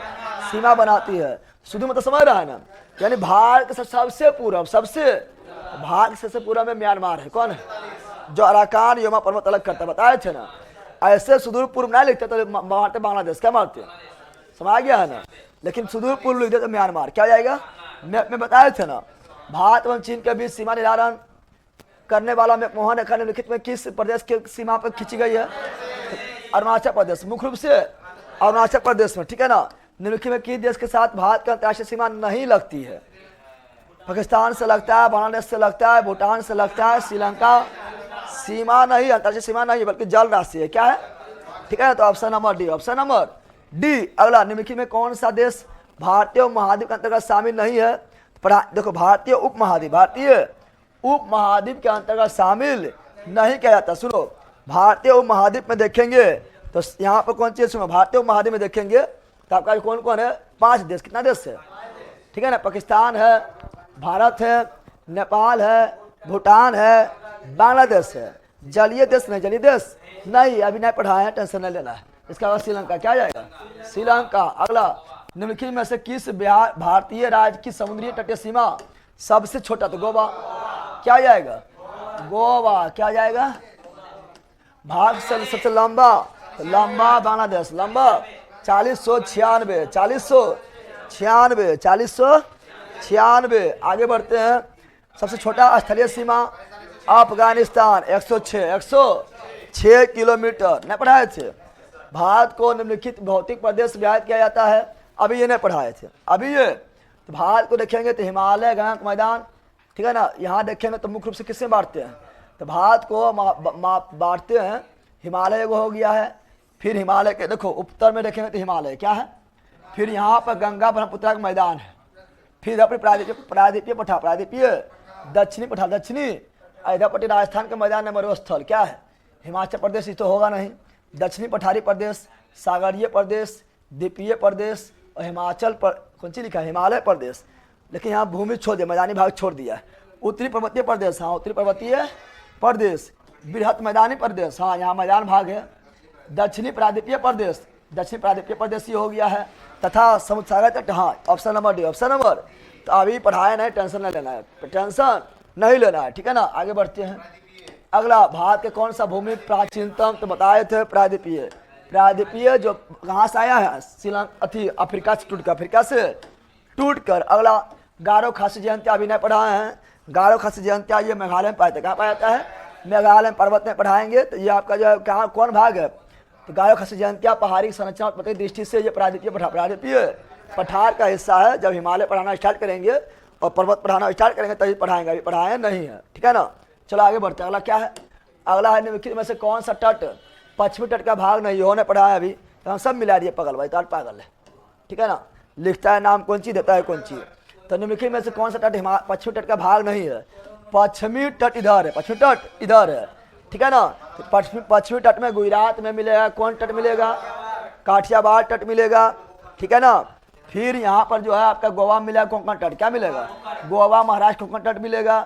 सीमा बनाती है? सुदूर मतलब समझ रहा है ना, यानी भारत के सबसे पूर्व, भारत से सबसे पूर्व में म्यांमार है। कौन है? जो अराकान योमा पर्वत अलग करता, बताए थे ना। ऐसे सुदूर पूर्व नहीं लिखते तो मारते बांग्लादेश, क्या मारते? समझ गया है ना। लेकिन सुदूर पूर्व लिख दे तो म्यांमार क्या जाएगा? मैप में बताए थे ना। भारत एवं चीन के बीच सीमा निर्धारण करने वाला मैक-मोहन रेखा निम्नलिखित में किस प्रदेश के सीमा पर खींची गई है? अरुणाचल प्रदेश, मुख्य रूप से अरुणाचल प्रदेश में, ठीक है ना। निम्नलिखित में किस देश के साथ भारत का अंतर्राष्ट्रीय सीमा नहीं लगती है? पाकिस्तान से लगता है, बांग्लादेश से लगता है, भूटान से लगता है, श्रीलंका सीमा नहीं, अंतर्राष्ट्रीय सीमा नहीं बल्कि जल राशि है। क्या है? ठीक है ना। तो option number D, option number D. अगला, निम्नलिखित में कौन सा देश भारतीय उपमहाद्वीप के अंतर्गत शामिल नहीं है? देखो, भारतीय उपमहाद्वीप के अंतर्गत शामिल नहीं किया जाता। सुनो, भारतीय उपमहाद्वीप में देखेंगे तो यहाँ पर कौन चीज सुनो, भारतीय उपमहाद्वीप में देखेंगे तो आपका कौन कौन है? 5 देश। कितना देश है? ठीक है ना। पाकिस्तान है, भारत है, नेपाल है, भूटान है, बांग्लादेश है। जलीय देश नहीं, जलीय देश नहीं, अभी नहीं पढ़ाए हैं, टेंशन नहीं लेना है। इसका बाद श्रीलंका क्या जाएगा? श्रीलंका। अगला, निम्नलिखित में से किस भारतीय राज्य की समुद्री तटीय सीमा सबसे छोटा? तो गोवा क्या जाएगा? गोवा क्या जाएगा? भारत से सबसे लंबा बांग्लादेश, लंबा 4096। आगे बढ़ते हैं। सबसे छोटा स्थलीय सीमा अफगानिस्तान 106 किलोमीटर। नहीं पढ़ाए थे? भारत को निम्नलिखित भौतिक प्रदेश विभाजित किया जाता है, अभी ये नहीं पढ़ाए थे। अभी ये तो भारत को देखेंगे तो हिमालय, गंगा का मैदान, ठीक है ना। यहाँ देखेंगे तो मुख्य रूप से किससे बांटते हैं? तो भारत को बांटते हैं, हिमालय को हो गया है, फिर हिमालय के देखो उत्तर में देखेंगे तो हिमालय क्या है, फिर यहाँ पर गंगा ब्रह्मपुत्र का मैदान है, फिर अपनी प्रायद्वीपीय पठार, प्रायद्वीपीय दक्षिणी पठार, दक्षिणी इधर पट्टी राजस्थान का मैदान है, मरुस्थल क्या है? हिमाचल प्रदेश तो होगा नहीं, दक्षिणी पठारी प्रदेश, सागरीय प्रदेश, द्वीपीय प्रदेश और हिमाचल पर कौन सी लिखा है? हिमालय प्रदेश। लेकिन यहाँ भूमि छोड़ दिया, मैदानी भाग छोड़ दिया है। उत्तरी पर्वतीय प्रदेश, हाँ उत्तरी पर्वतीय प्रदेश, बृहत मैदानी प्रदेश, हाँ यहाँ मैदान भाग है। दक्षिणी प्रायद्वीपीय प्रदेश, दक्षिणी प्रायद्वीपीय प्रदेश ही हो गया है, तथा समुद्र सागर तट, हाँ option number D, option number. तो अभी पढ़ाया नहीं, टेंशन नहीं लेना है, टेंशन नहीं लेना है, ठीक है ना। आगे बढ़ते हैं। अगला, भारत के कौन सा भूमि प्राचीनतम? तो बताए थे प्रायद्वीपीय, प्रायद्वीपीय जो कहाँ से आया है? श्रीलंका, अफ्रीका से टूट कर। अगला, गारो खासी जयंतिया अभी नहीं पढ़ाए हैं। गारो खासी जयंतिया ये मेघालय में पाया था। कहाँ पाया जाता है? मेघालय पर्वत में पढ़ाएंगे। तो ये आपका जो है कहाँ कौन भाग है? तो गारो खासी जयंतिया पहाड़ी संरचना और प्रकृति दृष्टि से ये प्रायद्वीपीय पठार का हिस्सा है। जब हिमालय पढ़ाना स्टार्ट करेंगे और पर्वत पढ़ाना स्टार्ट करेंगे तभी पढ़ाएंगे, अभी पढ़ाए नहीं है, ठीक है ना। चलो आगे बढ़ते हैं। अगला क्या है? अगला है निम्नलिखित में से कौन सा तट पश्चिमी तट का भाग नहीं? होने पढ़ा है अभी। तो हम सब मिला दिए पगल भाई, तो आज पागल है, ठीक है ना। लिखता है नाम कौन चीज, देता है कौन चीज। तो निम्नलिखित में से कौन सा तट पश्चिमी तट का भाग नहीं है? पश्चिमी तट इधर है, पश्चिमी तट इधर है, ठीक है ना। तो पश्चिमी तट में गुजरात में मिलेगा, कौन तट मिलेगा? काठियावाड़ तट मिलेगा, ठीक है ना। फिर यहाँ पर जो है आपका गोवा मिलेगा, कोंकण तट, क्या मिलेगा? गोवा महाराष्ट्र कोंकण तट मिलेगा।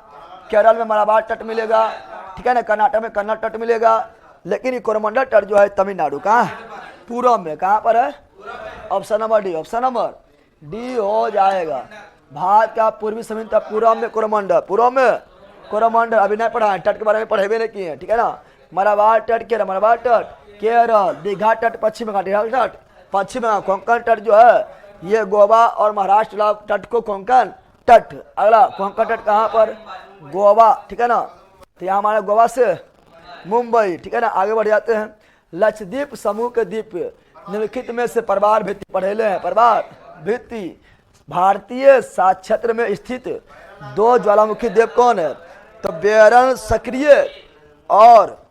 केरल में मलाबार तट मिलेगा, ठीक है ना। कर्नाटक में कन्नड़ तट मिलेगा। लेकिन ये कोरमंडल तट जो है तमिलनाडु, कहाँ है? पूर्व में। कहाँ पर है? Option number D, option number D हो जाएगा। भारत का पूर्वी समीप तक पूर्व में कोरमंडल, पूर्व में कोरमंडल। अभी नहीं पढ़ा है, तट के बारे में पढ़े भी नहीं किए हैं, ठीक है ना। मलाबार तट केरल, मलाबार तट केरल, दीघा तट पश्चिम बंगाल, दीघा तट पश्चिम बंगाल। कोंकण तट जो है ये गोवा और महाराष्ट्र तट को कोंकण तट। अगला कोंकण तट कहाँ पर? गोवा, ठीक है ना। तो यहाँ हमारे गोवा से मुंबई, ठीक है ना। आगे बढ़ जाते हैं। लक्षद्वीप समूह के द्वीप निम्नलिखित में से प्रवार भित्ति पढ़ेले हैं। प्रवार भित्ति भारतीय साक्षेत्र में स्थित दो ज्वालामुखी द्वीप कौन है? तो बेरन सक्रिय और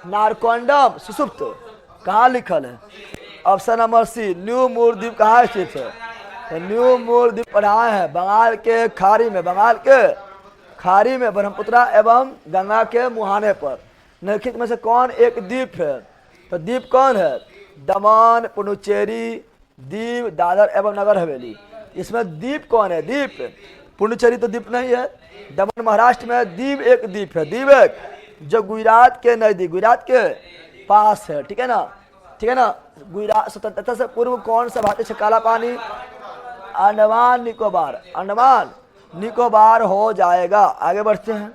नारकोंडम सुषुप्त। कहाँ लिखल है? ऑप्शन नंबर सी न्यू मूर द्वीप कहाँ स्थित है? तो न्यू मूर द्वीप पढ़ाए हैं बंगाल के खाड़ी में, बंगाल के खाड़ी में ब्रह्मपुत्र एवं गंगा के मुहाने पर। निम्नलिखित में से कौन एक द्वीप है? तो द्वीप कौन है? दमन, पुडुचेरी, दीव, दादर एवं नगर हवेली। इसमें द्वीप कौन है? द्वीप पुडुचेरी तो द्वीप नहीं है। दमन महाराष्ट्र में, दीव एक द्वीप है, दीव एक, जो गुजरात के नजदीक, गुजरात के पास है, ठीक है ना, ठीक है ना। गुजरात स्वतंत्रता से पूर्व कौन सा भारतीय क्षेत्र काला पानी? अंडमान निकोबार, अंडमान निकोबार हो जाएगा। आगे बढ़ते हैं।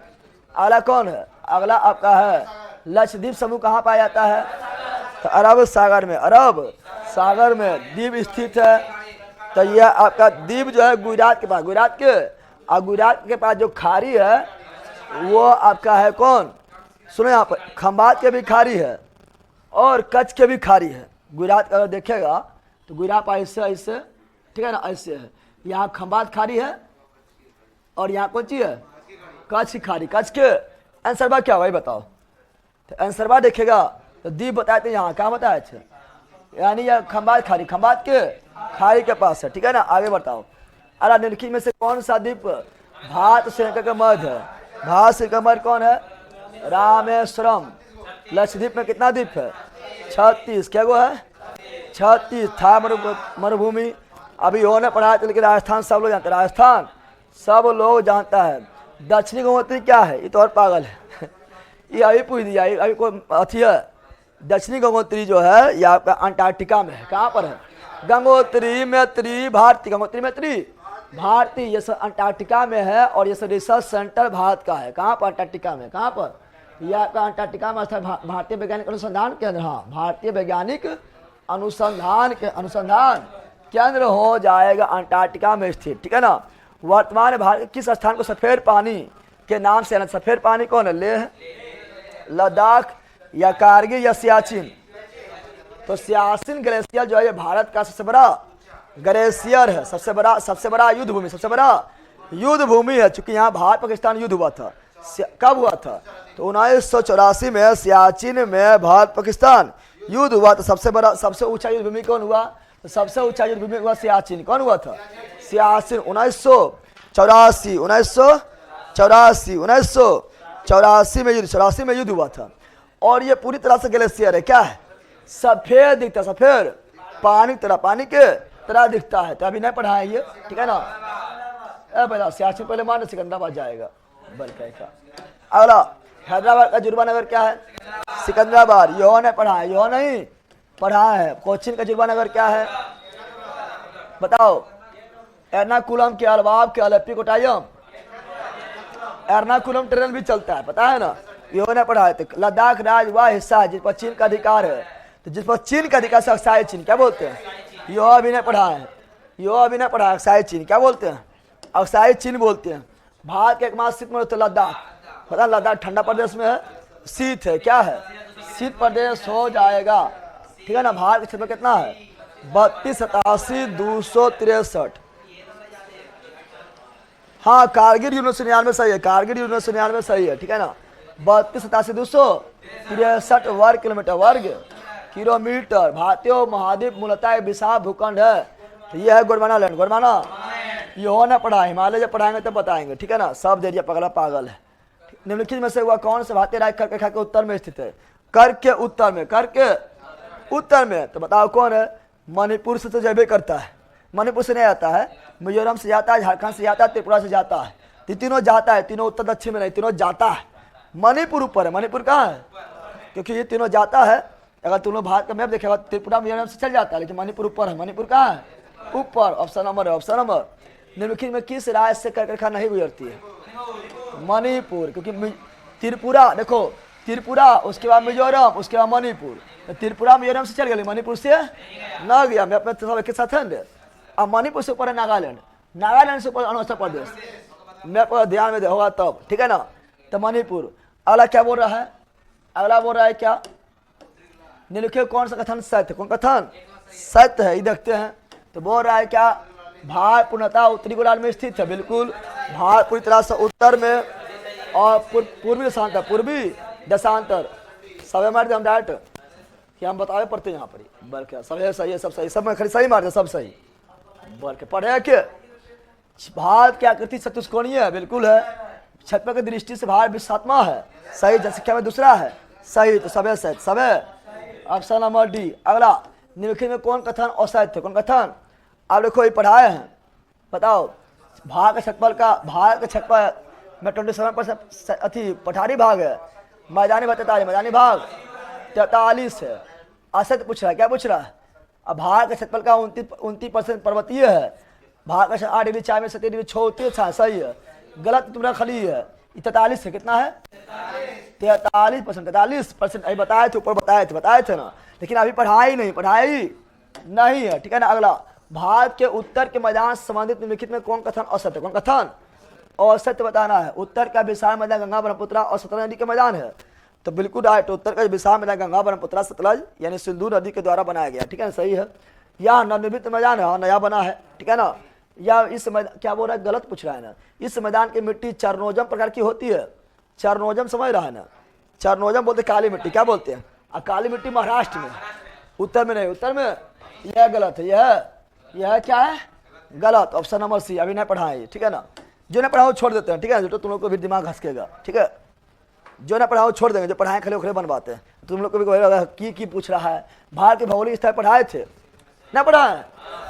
अगला कौन है? अगला आपका है लक्षद्वीप समूह कहाँ पाया जाता है? तो अरब सागर में, अरब सागर में द्वीप स्थित है। तो यह आपका द्वीप जो है गुजरात के पास, गुजरात के, और गुजरात के पास जो खाड़ी है वो आपका है कौन? सुनो यहाँ पर खंबात के भी खाड़ी है और कच्छ के भी खाड़ी है। गुजरात का अगर देखेगा तो गुजरात ऐसे ऐसे, ठीक है ना, ऐसे है। यहाँ खंबात खाड़ी है और यहाँ कौन सी है? कच्छ की खाड़ी। कच्छ के आंसर बा क्या भाई बताओ? तो आंसर बा देखेगा तो द्वीप बताए थे, यहाँ क्या बताए थे? यानी यह खंबात खाड़ी, खंबात के खाड़ी के पास है, ठीक है ना। आगे बताओ। अरे निम्नलिखित में से कौन सा द्वीप भारत श्रीलंका का मध्य है? भारत श्रीलंका मध्य कौन है? रामेश्वरम। लक्षद्वीप में कितना द्वीप है? 36। क्या वो है? 36। था मरुभूमि। अभी होने पढ़ा है, लेकिन राजस्थान सब लोग जानते हैं, राजस्थान सब लोग जानता है। दक्षिणी गंगोत्री क्या है? ये तो और पागल है ये अभी पूछ दिया, अभी कोई अथी है। दक्षिणी गंगोत्री जो है ये आपका अंटार्कटिका में है। कहाँ पर है? गंगोत्री मैत्री भारती, गंगोत्री मैत्री भारती, ये सब अंटार्कटिका में है। और ये सब रिसर्च सेंटर भारत का है। कहाँ पर? अंटार्कटिका में। कहाँ पर? यह आपका अंटार्कटिका में स्थित भारतीय वैज्ञानिक अनुसंधान केंद्र, हाँ, भारतीय वैज्ञानिक अनुसंधान केंद्र हो जाएगा अंटार्कटिका में स्थित, ठीक है ना। वर्तमान में भारत किस स्थान को सफेद पानी के नाम से? सफेद पानी कौन है? लेह, लद्दाख या कारगिल या सियाचिन? तो सियाचिन ग्लेशियर जो है ये भारत का सबसे बड़ा ग्लेशियर है, सबसे बड़ा युद्ध भूमि, सबसे बड़ा युद्ध भूमि है। चूंकि यहाँ भारत पाकिस्तान युद्ध हुआ था। कब हुआ था? तो 1984 में सियाचिन में भारत पाकिस्तान युद्ध हुआ। तो सबसे बड़ा, सबसे ऊंचा युद्ध भूमि कौन हुआ? तो सबसे ऊंचा युद्ध भूमि हुआ सियाचिन। कौन हुआ था? सियाचिन। 1984 में युद्ध हुआ था। और ये पूरी तरह से ग्लेशियर है। क्या है? सफेद दिखता, सफेद पानी तरह, पानी के तरह दिखता है। तो अभी नहीं पढ़ा है ये, ठीक है ना। अब सियाचिन पहले मान, सिकंदराबाद जाएगा बल्कि का। अगला हैदराबाद का जुर्मा नगर क्या है? सिकंदराबाद। यो ने पढ़ा है? यो नहीं पढ़ा है। कोचिन का जुर्मा नगर क्या है? बताओ। एर्नाकुलम के अलवाब के अलेप्पी कोटायम, एर्नाकुलम ट्रेन भी चलता है, पता है ना। यो ने पढ़ा है। तो लद्दाख राज्य वह हिस्सा है जिस पर चीन का अधिकार है। तो जिस पर चीन का अधिकार से अक्साई चीन क्या बोलते हैं? यो अभी नहीं पढ़ा है, यो अभी नहीं पढ़ा है। अक्साई चीन क्या बोलते हैं? अक्साई चीन बोलते हैं। भारत के एकमात्र शीत प्रदेश तो लद्दाख, पता है लद्दाख ठंडा प्रदेश में है, शीत है। क्या है? शीत प्रदेश हो जाएगा, ठीक है ना। भारत के क्षेत्र कितना है? 32,87,263। हाँ, कारगिल 1999 सही है, कारगिल 1999 सही है, ठीक है ना। 32,87,263 वर्ग किलोमीटर। भारतीय महाद्वीप मूलतः एक विशाल भूखंड है। तो ये है गोंडवाना लैंड। गोंडवाना ये हो ना पढ़ा, हिमालय जब पढ़ाएंगे तब बताएंगे, ठीक है ना। सब दे दिया, पगला पागल है। निम्नलिखित में से वह कौन सा भारतीय राज्य कर्क रेखा के उत्तर में स्थित है? कर्क के उत्तर में, कर्क के उत्तर में। तो बताओ कौन है? मणिपुर से तो जबे करता है, मणिपुर से नहीं आता है, मिजोरम से जाता है, झारखंड से जाता है, त्रिपुरा से जाता है। तीनों जाता है, तीनों उत्तर दक्षिण में नहीं, तीनों जाता है। मणिपुर ऊपर है। मणिपुर कहाँ है? क्योंकि ये तीनों जाता है। अगर तुम लोग भारत का मैप देखेगा त्रिपुरा मिजोरम से चल जाता है, लेकिन मणिपुर ऊपर है। मणिपुर कहाँ है? ऊपर। ऑप्शन नंबर है, ऑप्शन नंबर। निम्नलिखित में किस राज्य से कर्क रेखा नहीं गुजरती है? मणिपुर। क्योंकि त्रिपुरा देखो, त्रिपुरा उसके बाद मिजोरम उसके बाद मणिपुर। तो त्रिपुरा मिजोरम से चल गई, मणिपुर से ना गया। मैं अपने सब एक साथ है। अब मणिपुर से ऊपर है नागालैंड, नागालैंड से ऊपर अरुणाचल प्रदेश। मैं पर ध्यान में होगा तब, ठीक है ना। तो मणिपुर। अगला क्या बोल रहा है? अगला बोल रहा है क्या? निम्नलिखित कौन सा कथन सत्य? कौन कथन सत्य है? ये देखते हैं। तो बोल रहा है क्या? भारत पूर्णतः उत्तरी गोलार्ध में स्थित है। बिल्कुल, भारत पूरी तरह से उत्तर में और पूर्वी देशांतर, पूर्वी देशांतर। सब मार दे हम डायरेक्ट कि हम बतावे पड़ते यहाँ पर बल्कि सब सही है, सब सही, सब में खड़ी सही मार दे, सब सही बल्कि पढ़े के। भारत की आकृति चतुष्कोणीय है। बिल्कुल है। क्षेत्र की दृष्टि से भारत विश्वात्मा है। सही। जनसंख्या में दूसरा है। सही। तो सबे सही, सबे। Option number D. अगला, निम्नलिखित में कौन कथन असत्य? कौन कथन? आप देखो ये पढ़ाए हैं, बताओ। भारत के क्षेत्रफल का, भारत के क्षेत्रफल में 27% अति पठारी भाग है, मैदानी भाग 43, मैदानी भाग 43 है। असत्य पूछ रहा है। क्या पूछ रहा है? अब भारत के क्षेत्रफल का 29% पर्वतीय है। भारत का 8 डिग्री 4 में 7 डिग्री 6 सही है। गलत तुम्हारा खाली है। 43 है। कितना है? 43%। 43% अभी बताए थे, ऊपर बताए थे ना, लेकिन अभी पढ़ाई नहीं है, ठीक है ना। अगला, भारत के उत्तर के मैदान से संबंधित निम्नलिखित में कौन कथन असत्य? कौन कथन असत्य बताना है? उत्तर का विशाल मैदान गंगा ब्रह्मपुत्र और सतलज नदी के मैदान है। तो बिल्कुल राइट। उत्तर का विशाल मैदान गंगा ब्रह्मपुत्र सतलज यानी सिंधु नदी के द्वारा बनाया गया, ठीक है ना। सही है। यह नवनिर्मित मैदान है, नया बना है, ठीक है ना। या इस मैदान, क्या बोल रहा है? गलत पूछ रहा है ना। इस मैदान की मिट्टी चरनोजम प्रकार की होती है। चरनोजम समझ रहा है ना? चरनोजम बोलते काली मिट्टी। क्या बोलते हैं? और काली मिट्टी महाराष्ट्र में, उत्तर में नहीं। उत्तर में यह गलत है। यह क्या है? गलत। Option number C. अभी नहीं पढ़ाए, ठीक है ना। जो नहीं पढ़ाओ छोड़ देते हैं, ठीक है। जो तुम लोग को भी दिमाग हंसकेगा, ठीक है। जो ना पढ़ाओ छोड़ देंगे, जो पढ़ाए खड़े खड़े बनवाते हैं। तुम लोग को भी की पूछ रहा है? भारत के भौगोलिक स्थल पढ़ाए थे ना? पढ़ाए?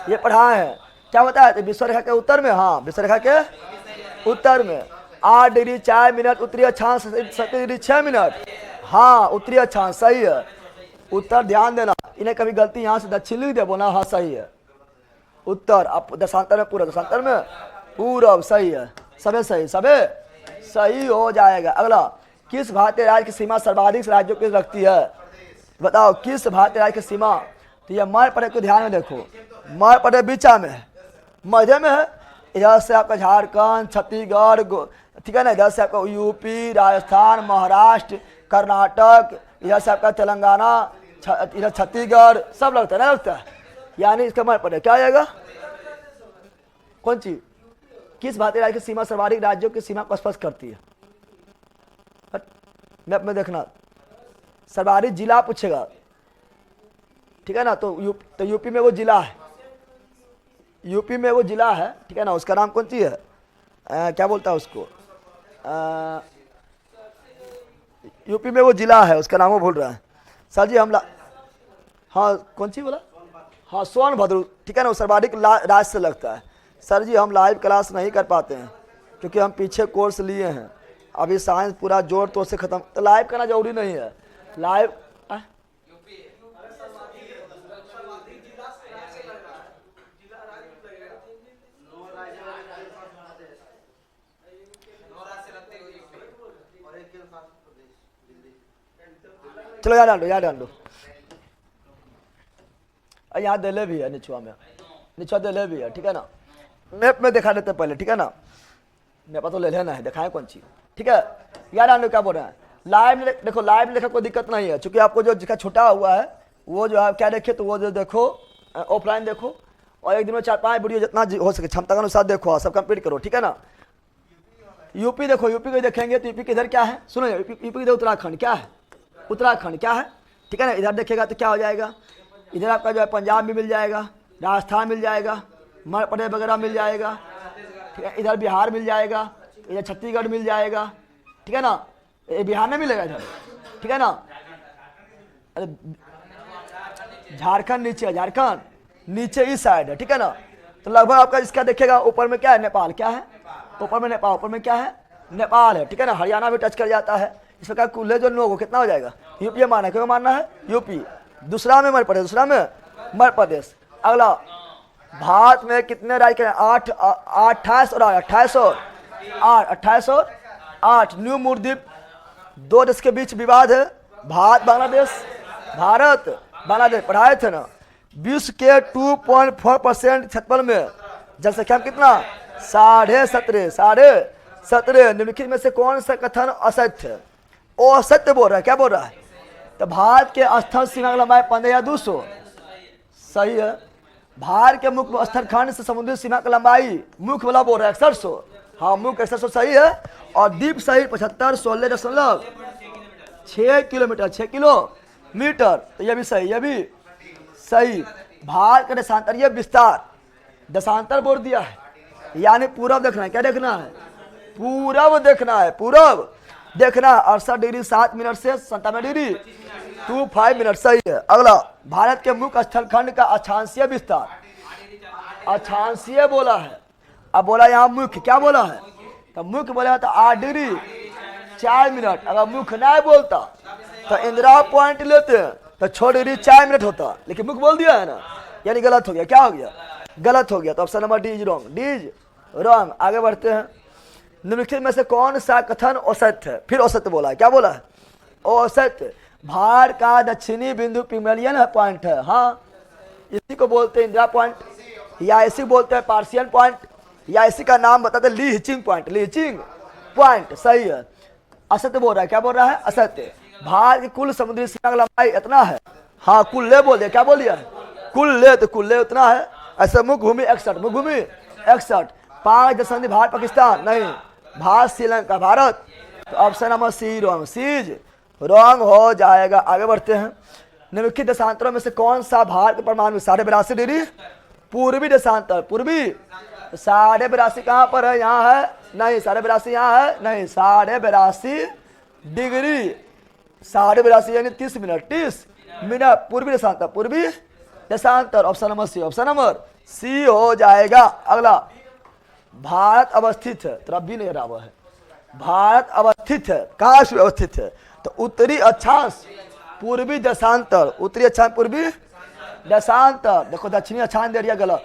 ये पढ़ाए हैं। क्या बताया? विश्व रेखा के उत्तर में। हाँ, विश्व रेखा के उत्तर में 8 डिग्री 4 मिनट उत्तरी अक्षांश, 7 डिग्री 6 मिनट। हाँ, उत्तरी अक्षांश सही है। उत्तर ध्यान देना, इन्हें कभी गलती यहाँ से दक्षिण लिख दे बोला। हाँ सही है। उत्तर। अब देशांतर में पूरा, देशांतर में पूरब सही है। सबे सही, सबे सही हो जाएगा। अगला, किस भारतीय राज्य की सीमा सर्वाधिक राज्यों की रखती है? बताओ किस भारतीय राज्य की सीमा? तो यह मध्य प्रदेश को ध्यान में देखो, मध्य प्रदेश बीचा में है, मध्य में है। इधर से आपका झारखंड, छत्तीसगढ़, ठीक है ना। इधर से आपका यूपी, राजस्थान, महाराष्ट्र, कर्नाटक, इधर से आपका तेलंगाना, इधर छत्तीसगढ़, सब लगता है ना, लगता है। यानी इसका मध्य प्रदेश क्या आएगा? कौन चीज? किस भारतीय राज्य की सीमा सर्वाधिक राज्यों की सीमा को स्पष्ट करती है? मैप में देखना, सर्वाधिक जिला पूछेगा, ठीक है ना। तो यूपी में वो जिला है, यूपी में वो जिला है, ठीक है ना। उसका नाम कौन सी है? क्या बोलता है उसको? यूपी में वो जिला है, उसका नाम वो भूल रहा है। सर जी हम हाँ कौन सी बोला? हाँ सोनभद्र, ठीक है ना। वो सर्वाधिक राज्य से लगता है। सर जी हम लाइव क्लास नहीं कर पाते हैं क्योंकि हम पीछे कोर्स लिए हैं, अभी साइंस पूरा जोर तोड़ से खत्म। तो लाइव करना जरूरी नहीं है। लाइव चलो याद डाल दो। यहाँ दिल्ली भी है, निचुआ में, निचुआ दिल्ली भी है, ठीक है ना। मैप में दिखा देते पहले, ठीक है ना। मैप तो ले लेना है, दिखाएं कौन चीज, ठीक है। याद डाल दो क्या बोल रहे हैं। लाइव देखो, लाइव लिखा कोई दिक्कत नहीं है, क्योंकि आपको जो जिसका छुटा हुआ है वो जो है क्या देखे, तो वो जो देखो ऑफलाइन देखो, और एक दिन में 4-5 वीडियो जितना हो सके क्षमता के अनुसार देखो, सब कंप्लीट करो, ठीक है ना। यूपी देखो, यूपी को देखेंगे तो यूपी के इधर क्या है, सुनो यूपी के इधर उत्तराखंड क्या है, उत्तराखंड क्या है, ठीक है ना। इधर देखिएगा तो क्या हो जाएगा, इधर आपका जो है पंजाब भी मिल जाएगा, राजस्थान मिल जाएगा, मध्य प्रदेश वगैरह मिल जाएगा, ठीक है। इधर बिहार मिल जाएगा, इधर छत्तीसगढ़ मिल जाएगा, ठीक है ना। ये बिहार में मिलेगा इधर, ठीक है ना। झारखंड नीचे है, झारखंड नीचे इस साइड है, ठीक है ना। तो लगभग आपका इसका देखिएगा ऊपर में क्या है, नेपाल, क्या है ऊपर में नेपाल, ऊपर में क्या है नेपाल है, ठीक है ना। हरियाणा भी टच कर जाता है। इस प्रकार कुल जो लोग कितना हो जाएगा, यूपी माना है, क्यों मानना है यूपी। दूसरा में मध्य प्रदेश, दूसरा में मध्य प्रदेश। अगला भारत में कितने राज्य के, 8, 28 और 28 और 8, 28 और 8। न्यू मूर्द्वीप, 2 देश के बीच विवाद है, भारत बांग्लादेश, भारत बांग्लादेश। पढ़ाए थे ना। विश्व के 2.4% क्षेत्रफल में जनसंख्या में कितना, 17.5 निम्नलिखित में से कौन सा कथन असत्य है। वो असत्य बोल रहा है, क्या बोल रहा है, तो भारत के स्थल सीमा की लंबाई 15 या 200, सही है। भारत के मुख्य स्थल खंड से समुद्री सीमा की लंबाई, मुख्य वाला बोल रहा है 6100, हाँ मुख्य 6100 सही है। और द्वीप सहित 75 16.6 किलोमीटर, 6 किलोमीटर, तो ये भी सही, ये भी सही। भारत का देशांतरीय विस्तार, देशांतर बोल दिया है, यानी पूरब देखना है, क्या देखना है, पूरब देखना है, पूरब देखना। 68 डिग्री 7 मिनट से 97 डिग्री 25 मिनट, सही है। अगला, भारत के मुख्य स्थल खंड का अक्षांशीय विस्तार, अक्षांशीय बोला है, अब बोला यहाँ मुख्य, क्या बोला है, तो मुख्य बोला तो 8 डिग्री 4 मिनट। अगर मुख्य नहीं बोलता तो इंदिरा पॉइंट लेते हैं तो 6 डिग्री 4 मिनट होता, लेकिन मुख्य बोल दिया है ना, यानी गलत हो गया। क्या हो गया, गलत हो गया। तो option number D is wrong, D is wrong. आगे बढ़ते हैं। निम्नलिखित में से कौन सा कथन असत्य है, फिर असत्य बोला है, क्या बोला है, असत्य। भारत का दक्षिणी बिंदु पिगमेलियन पॉइंट है, हाँ इसी को बोलते हैं इंदिरा पॉइंट, या इसी बोलते हैं पार्सियन पॉइंट, या इसी का नाम बताते हैं ली हिचिंग पॉइंट, ली हिचिंग पॉइंट, सही है। असत्य बोल रहा है, क्या बोल रहा है, असत्य। भारत की कुल समुद्री सीमा की लंबाई इतना है, हाँ कुल ले बोल दिया, क्या बोल दिया, कुल ले, तो कुल ले उतना है। ऐसे मुख्य भूमि 61, मुख्य भूमि 61। 5 दशमलव भारत पाकिस्तान नहीं, भारत श्रीलंका, भारत। तो option number C wrong, C's wrong हो जाएगा। आगे बढ़ते हैं। निम्नलिखित देशांतरों में से कौन सा भारत के परमाणु 82.5 डिग्री पूर्वी देशांतर, पूर्वी 82.5 कहाँ पर है, यहाँ है नहीं, 82.5 यहाँ है नहीं, 82.5 डिग्री, 82.5 यानी 30 मिनट, 30 मिनट पूर्वी देशांतर, पूर्वी देशांतर। Option number C, option number C हो जाएगा। अगला, भारत अवस्थित है, तरफ भी नहीं रहा है, भारत अवस्थित है, कहाँ से अवस्थित है, तो उत्तरी अक्षांश पूर्वी देशांतर, उत्तरी अक्षांश पूर्वी देशांतर। देखो दक्षिणी अक्षांश दे दिया, गलत,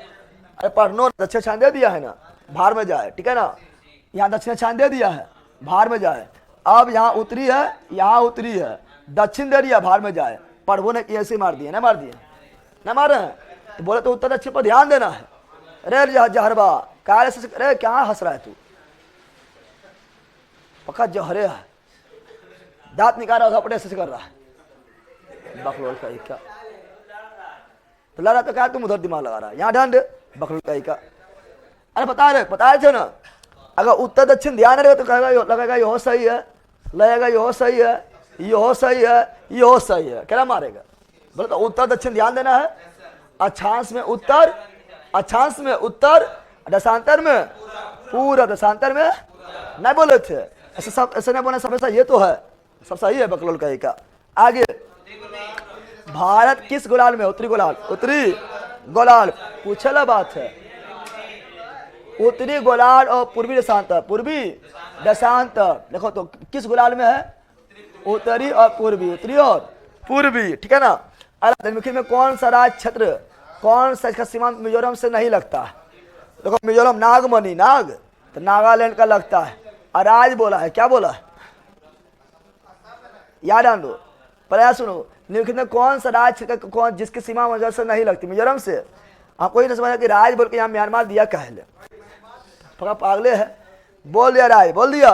अरे पढ़नो, दक्षिण अक्षांश दे दिया है ना, भार में जाए, ठीक है ना। यहाँ दक्षिण अक्षांश दे दिया है, भार में जाए। अब यहाँ उत्तरी है, यहाँ उत्तरी है, दक्षिण दे दिया, भार में जाए। पढ़वो ने ऐसे मार दिए, ना मार दिए, ना मार रहे हैं, तो बोले तो उत्तर दक्षिण पर ध्यान देना है। अरे जहरबा काले से, अरे क्या हंस रहा है तू, पक्का जहरे है, दांत निकाल रहा था अपने से कर रहा है, बकलोल का क्या तो लगा, तो क्या तुम उधर दिमाग लगा रहा है, यहाँ ध्यान दे, बकलोल का। अरे बताए थे ना, अगर उत्तर दक्षिण ध्यान रहेगा तो कहेगा लगेगा यह सही है, लगेगा यह सही है, यह सही है, यह सही है, क्या मारेगा। बोले तो उत्तर दक्षिण ध्यान देना है, अक्षांश में उत्तर, अक्षांश में उत्तर, देशांतर में पूर्व, देशांतर में नहीं बोले थे, ऐसे सब ऐसे नहीं बोले, सब ऐसा, ये तो है सब सही है बकलोल का। आगे, भारत किस गोलार्ध में, उत्तरी गोलार्ध, उत्तरी गोलार्ध पूछला बात है, उत्तरी गोलार्ध और पूर्वी देशांतर, पूर्वी देशांतर। देखो तो किस गोलार्ध में है, उत्तरी और पूर्वी, उत्तरी और पूर्वी, ठीक है ना। निम्नलिखित में कौन सा राज्य क्षेत्र, कौन सा इसका सीमांत मिजोरम से नहीं लगता है। देखो मिजोरम नागमणि, नाग तो नागालैंड का लगता है, और राज्य बोला है, क्या बोला है, याद आन लो, प्रयास सुनो। निम्नलिखित में कौन सा राज्य कौन जिसकी सीमा मिजोरम से नहीं लगती, मिजोरम से। आपको ही नहीं समझा कि राज्य बोल के यहाँ म्यांमार दिया कहले, थोड़ा पागले है, बोल दिया राज्य, बोल दिया,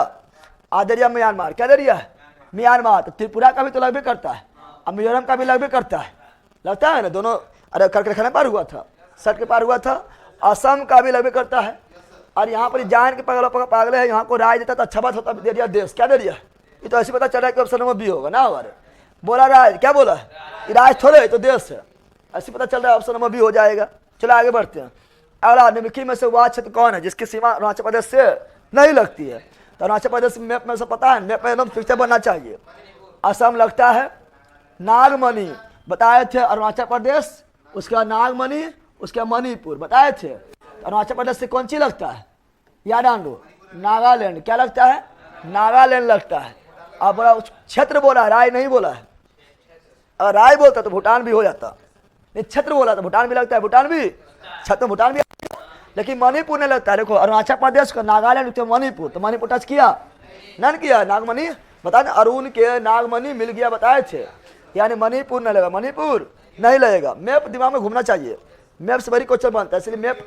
आदरिया म्यांमार, क्या दे दिया है म्यांमार। तो त्रिपुरा का भी तो लगभग करता है, अब मिजोरम का भी लगभग करता है, लगता है ना दोनों। अरे करके खाना पार हुआ था, सट के पार हुआ था। असम का भी लगभग करता है, और यहाँ पर जान के पागल है, यहाँ को राय देता तो अच्छा बात होता, दे दिया देश, क्या दे दिया। ये तो ऐसे पता चला कि ऑप्शन नंबर बी होगा ना हमारे। बोला राज, क्या बोला? राज थोड़े तो देश है, ऐसे पता चल रहा है। ऑप्शन नंबर बी हो जाएगा। चलो आगे बढ़ते हैं। अगला, निम्नलिखित में से वह क्षेत्र कौन है जिसकी सीमा अरुणाचल प्रदेश से नहीं लगती है? तो अरुणाचल प्रदेश मैप में से पता है, मैप में एकदम फिक्स बनना चाहिए। असम लगता है, नागमणि बताए थे अरुणाचल प्रदेश, उसके बाद नागमणि, उसके बाद मणिपुर बताए थे। तो अरुणाचल प्रदेश से कौन सी लगता है? याद आंदो, नागालैंड। क्या लगता है? नागालैंड लगता है। अब बोला क्षेत्र बोला, राय नहीं बोला है। अगर राय बोलता तो भूटान भी हो जाता, नहीं क्षेत्र बोला तो भूटान भी लगता है, भूटान भी क्षेत्र, भूटान भी। लेकिन मणिपुर नहीं लगता है। देखो अरुणाचल प्रदेश का नागालैंड तो मणिपुर, तो मणिपुर टच किया नहीं किया? नागमणि बता दें, अरुण के नागमणि मिल गया बताए थे, यानी मणिपुर नहीं लगेगा, मणिपुर नहीं लगेगा। मैप दिमाग में घूमना चाहिए, मैप से बड़ी क्वेश्चन बनता है। इसलिए मैप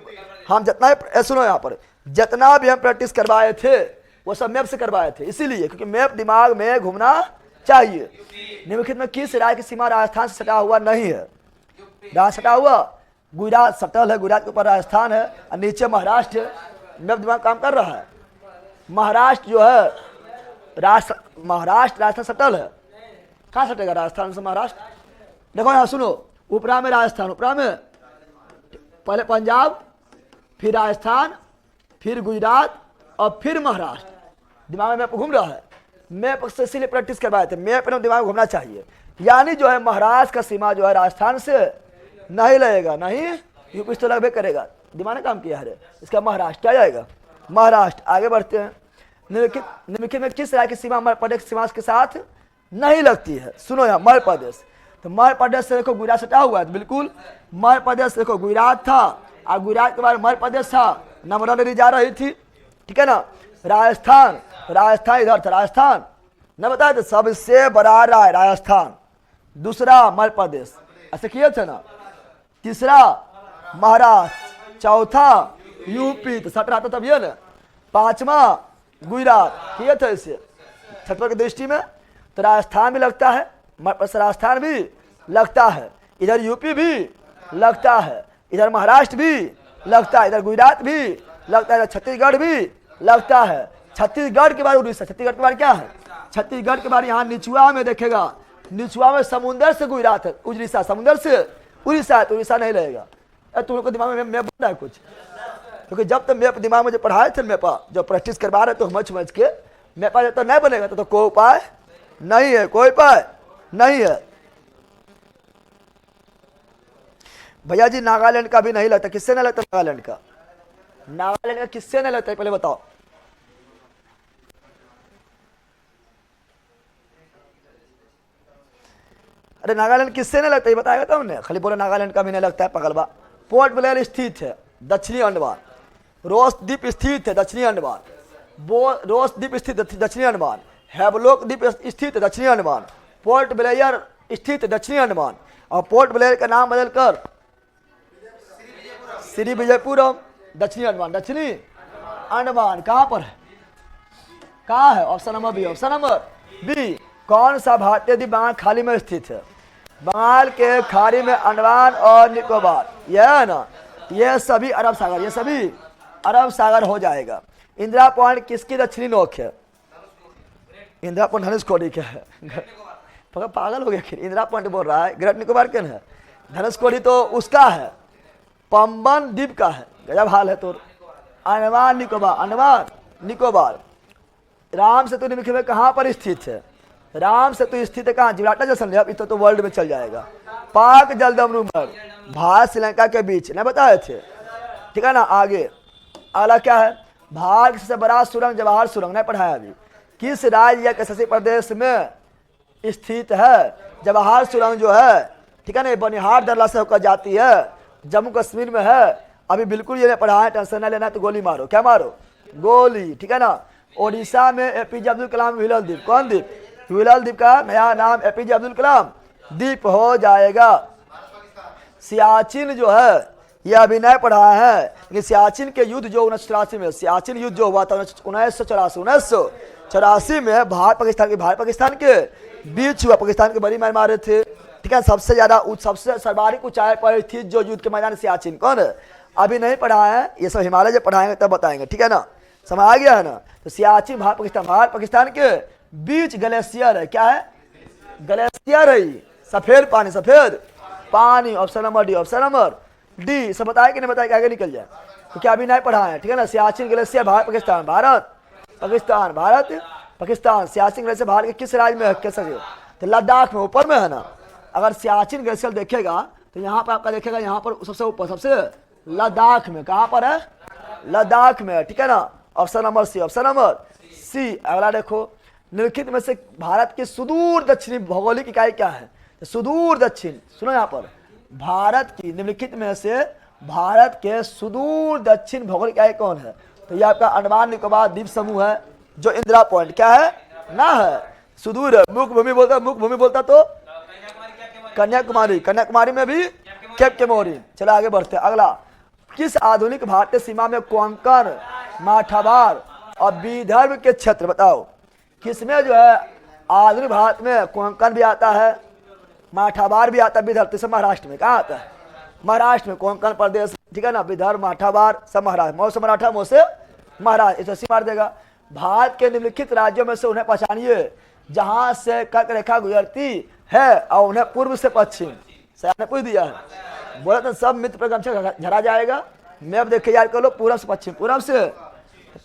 हम जितना सुनो, यहाँ पर जितना भी हम प्रैक्टिस करवाए थे वो सब मैप से करवाए थे, इसीलिए क्योंकि मैप दिमाग में घूमना चाहिए। निम्नलिखित में किस राज्य की सीमा राजस्थान से सटा हुआ नहीं है? राजस्थान सटा हुआ, गुजरात सटल है, गुजरात के ऊपर राजस्थान है और नीचे महाराष्ट्र है। मैप दिमाग काम कर रहा है। महाराष्ट्र जो है, महाराष्ट्र राजस्थान सटल है, कहाँ सटेगा राजस्थान से महाराष्ट्र? देखो यहाँ सुनो, ऊपरा में राजस्थान, ऊपरा में पहले पंजाब, फिर राजस्थान, फिर गुजरात और फिर महाराष्ट्र। दिमाग में मैप घूम रहा है। मैप से इसीलिए प्रैक्टिस करवाए थे, मैप में दिमाग घूमना चाहिए। यानी जो है महाराष्ट्र का सीमा जो है राजस्थान से नहीं लगेगा, नहीं यूपी तो लगभग करेगा। दिमाग ने काम किया है। इसका महाराष्ट्र क्या जाएगा? महाराष्ट्र। आगे बढ़ते हैं। निम्नलिखित में किस राज्य की सीमा मध्य प्रदेश सीमा के साथ नहीं लगती है? सुनो यहाँ, मध्य प्रदेश। तो मध्य प्रदेश से देखो गुजरात सटा हुआ है, तो बिल्कुल मध्य प्रदेश देखो गुजरात था और गुजरात के बाद मध्य प्रदेश था, नर्मदा नदी जा रही थी, ठीक है ना। राजस्थान, राजस्थान इधर था, राजस्थान न बताया तो सबसे बड़ा रहा है राजस्थान, दूसरा मध्य प्रदेश, ऐसे किए थे ना। तीसरा महाराष्ट्र, चौथा यूपी, तो सट रहा था तब ये ना। पांचवा गुजरात, किए थे इसे छठवें की दृष्टि में। तो राजस्थान भी लगता है, राजस्थान भी लगता है, इधर यूपी भी लगता है, इधर महाराष्ट्र भी लगता है, इधर गुजरात भी लगता है, इधर छत्तीसगढ़ भी लगता है। छत्तीसगढ़ के बाद उड़ीसा, छत्तीसगढ़ के बाद क्या है? छत्तीसगढ़ के बाद यहाँ निचुआ में देखेगा, निचुआ में समुंदर से गुजरात है, उड़ीसा समुंदर से उड़ीसा है, तो उड़ीसा नहीं लगेगा। तुम लोग को दिमाग में मैप बन रहा है कुछ? क्योंकि जब तक मैप दिमाग में जो पढ़ाए थे मैपा, जो प्रैक्टिस करवा रहे तो समझ के मैपा जब तक नहीं बनेगा तो कोई उपाय नहीं है, कोई उपाय नहीं है। भैया जी नागालैंड का भी नहीं लगता, किससे नहीं लगता नागालैंड का? नागालैंड का किससे नहीं लगता है पहले बताओ? अरे नागालैंड किससे नहीं लगता है बताएगा तो हमने, खाली बोला नागालैंड का भी नहीं लगता है पगलबा। पोर्ट ब्लेयर स्थित है दक्षिणी अंडमान, रोस द्वीप स्थित है दक्षिणी अंडमान, रोस द्वीप स्थित दक्षिणी अंडमान, हैवलॉक द्वीप स्थित दक्षिणी अंडमान, पोर्ट ब्लेयर स्थित दक्षिणी अंडमान, और पोर्ट ब्लेयर का नाम बदलकर श्री विजयपुरम दक्षिणी अंडमान, दक्षिणी अंडमान कहाँ पर है? कहाँ है? Option number B, option number B. कौन सा भारतीय द्वीप बंगाल खाड़ी में स्थित है? बंगाल के खाड़ी में अंडमान और निकोबार, यह है ना, ये सभी अरब सागर, ये सभी अरब सागर हो जाएगा। इंदिरा पॉइंट किसकी दक्षिणी नोक है? इंदिरा पॉइंट धनुषकोडी का है। पागल हो गया, इंदिरा पॉइंट बोल रहा है, ग्रेट निकोबार के है, धनुषकोडी तो उसका है, पंबन द्वीप का है। गजब हाल है तो। अंडमान निकोबार, अंडमान निकोबार। राम सेतु निम्नलिखित में कहाँ पर स्थित है? राम सेतु स्थित है कहाँ? जिब्राल्टर जैसन, अब तो वर्ल्ड में चल जाएगा। पाक जलदम भारत श्रीलंका के बीच नहीं बताए थे, ठीक है ना। आगे अगला क्या है? भारत से बड़ा सुरंग जवाहर सुरंग नहीं पढ़ाया अभी। किस राज्य या कैसे प्रदेश में स्थित है जवाहर सुरंग जो है, ठीक है ना। बनिहार दरला से होकर जाती है, जम्मू कश्मीर में है। अभी बिल्कुल ये नहीं पढ़ाया, टेंशन नहीं लेना, तो गोली मारो, क्या मारो? गोली, ठीक है ना। ओडिशा में एपीजे अब्दुल कलाम व्हीलर द्वीप, कौन द्वीप? व्हीलर द्वीप का नया नाम एपीजे अब्दुल कलाम द्वीप हो जाएगा। सियाचिन जो है यह अभी नहीं पढ़ा है, लेकिन सियाचिन के युद्ध जो 1984 में, सियाचिन युद्ध जो हुआ था 1984 में भारत पाकिस्तान के बीच हुआ। पाकिस्तान के बड़ी मार मारे थे, ठीक है। सबसे ज्यादा सबसे सर्वाधिक ऊंचाई पर थी जो युद्ध के मैदान सियाचिन, कौन है? अभी नहीं पढ़ा है, ये सब हिमालय जब पढ़ाएंगे तब बताएंगे, ठीक है ना। समझ आ गया है ना। तो सियाचिन भारत पाकिस्तान के बीच ग्लेशियर है, क्या है? ग्लेशियर है, सफेद पानी, सफेद पानी। Option number D, option number D. सब बताए कि नहीं बताए कि आगे निकल जाए, तो क्या अभी नहीं पढ़ा है, ठीक है ना। सियाचिन ग्लेशियर भारत पाकिस्तान, भारत पाकिस्तान, भारत पाकिस्तान। सियाचिन ग्लेशियर भारत के किस राज्य में है, कैसे? तो लद्दाख में, ऊपर में है ना। अगर सियाचिन ग्लेशियर देखेगा तो यहाँ पर आपका देखेगा, यहाँ पर सबसे ऊपर, सबसे लद्दाख में। कहाँ पर है? लद्दाख में, ठीक है ना। Option number C, option number C. अगला देखो, निम्नलिखित में से भारत की सुदूर दक्षिणी भौगोलिक इकाई क्या है? तो सुदूर दक्षिण, सुनो यहाँ पर, भारत की निम्नलिखित में से भारत के सुदूर दक्षिण भौगोलिक इकाई कौन है? तो ये आपका अंडमान निकोबार द्वीप समूह है, जो इंदिरा पॉइंट क्या है ना है, सुदूर है। मुख्य भूमि बोलता, मुख्य भूमि बोलता तो कन्याकुमारी, कन्याकुमारी में भी केप केमोरी। चलो आगे बढ़ते हैं। अगला, किस आधुनिक भारतीय सीमा में कोंकण, माठाबार और विदर्भ के क्षेत्र, बताओ किसमें जो है आधुनिक भारत में कोंकण भी आता है, माठाबार भी आता है, विदर्भ तो सब महाराष्ट्र में। कहाँ आता है? महाराष्ट्र में, कोंकण प्रदेश, ठीक है ना। विदर्भ, माठाबार सब महाराष्ट्र, मौसे मराठा, मौसे महाराष्ट्र, इसे सी मार देगा। भारत के निम्नलिखित राज्यों में से उन्हें पहचानिए जहां से कर्क रेखा गुजरती है और उन्हें पूर्व से पश्चिम। सर ने पूछ दिया है, बोला तो सब मित्र पर झरा जाएगा। मैप देखे याद कर लो, पूरब से पश्चिम, पूरब से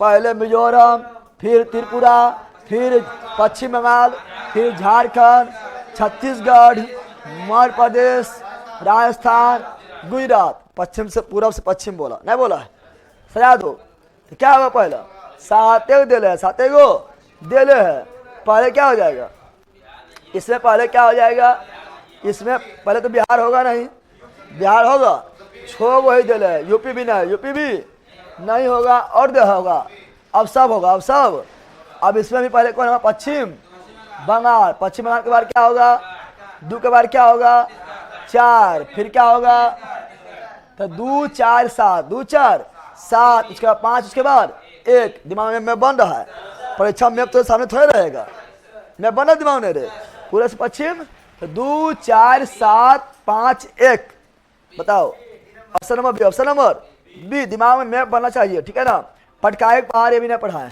पहले मिजोरम, फिर त्रिपुरा, फिर पश्चिम बंगाल, फिर झारखंड, छत्तीसगढ़, मध्य प्रदेश, राजस्थान, गुजरात। पश्चिम से, पूरब से पश्चिम बोला, नहीं बोला है? सजा दो। तो क्या होगा? पहला साते दिले है, साते गो दिले है। पहले क्या हो जाएगा इसमें? पहले क्या हो जाएगा इसमें? पहले तो बिहार होगा नहीं, बिहार होगा, छो वही दिले है। यूपी भी नहीं, यूपी भी नहीं होगा, और दे होगा, अब सब होगा, अब सब। अब इसमें भी पहले कौन होगा? पश्चिम बंगाल। पश्चिम बंगाल के बाद क्या होगा? दो के बाद क्या होगा? चार, फिर क्या होगा? तो 2 4 7, 2 4 7, उसके बाद 5, उसके बाद 1। दिमाग में मैप बन रहा है, परीक्षा मैप तो सामने थोड़े रहेगा, मैप बना दिमाग में रे। पूरे से पश्चिम, तो 2 4 7 5 1। बताओ option number B, option number B. दिमाग में मैप बनना चाहिए, ठीक है ना। पटकाए पहाड़ अभी नहीं पढ़ा है,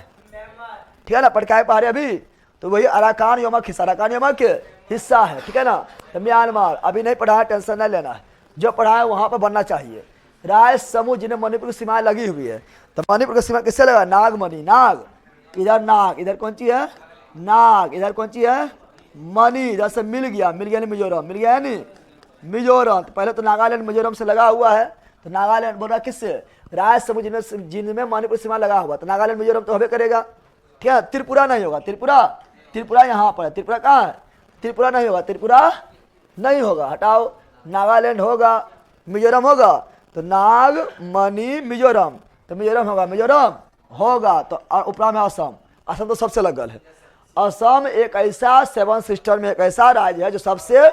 ठीक है ना। पटकाए पहाड़ अभी तो वही अराकान यमक हिस्सा, अराकान यमक हिस्सा है, ठीक है ना। तो म्यांमार अभी नहीं पढ़ा है, टेंशन नहीं लेना है, जो पढ़ा है वहां पर बनना चाहिए। राय समूह जिन्हें मणिपुर की सीमाएं लगी हुई है, तो मणिपुर की सीमा किससे लगा? नागमणि, नाग, इधर नाग, इधर कौन सी है? नाग, इधर कौन सी है? मणि। इधर से मिल गया, मिल गया नहीं मिजोरम, मिल गया नहीं मिजोरम। तो पहले तो नागालैंड मिजोरम से लगा हुआ है, तो नागालैंड बोल रहा किससे? राय समूह जिनमें मणिपुर सीमा लगा हुआ, तो नागालैंड मिजोरम तो होबे करेगा, ठीक है। त्रिपुरा नहीं होगा, त्रिपुरा, त्रिपुरा यहाँ पर है, त्रिपुरा कहाँ है? त्रिपुरा नहीं होगा, त्रिपुरा नहीं होगा, हटाओ। नागालैंड होगा, मिजोरम होगा, तो नाग मणि मिजोरम, तो मिजोरम होगा, मिजोरम होगा। तो ऊपर में असम, असम तो सबसे लगल है। असम एक ऐसा 7 सिस्टर में एक ऐसा राज्य है जो सबसे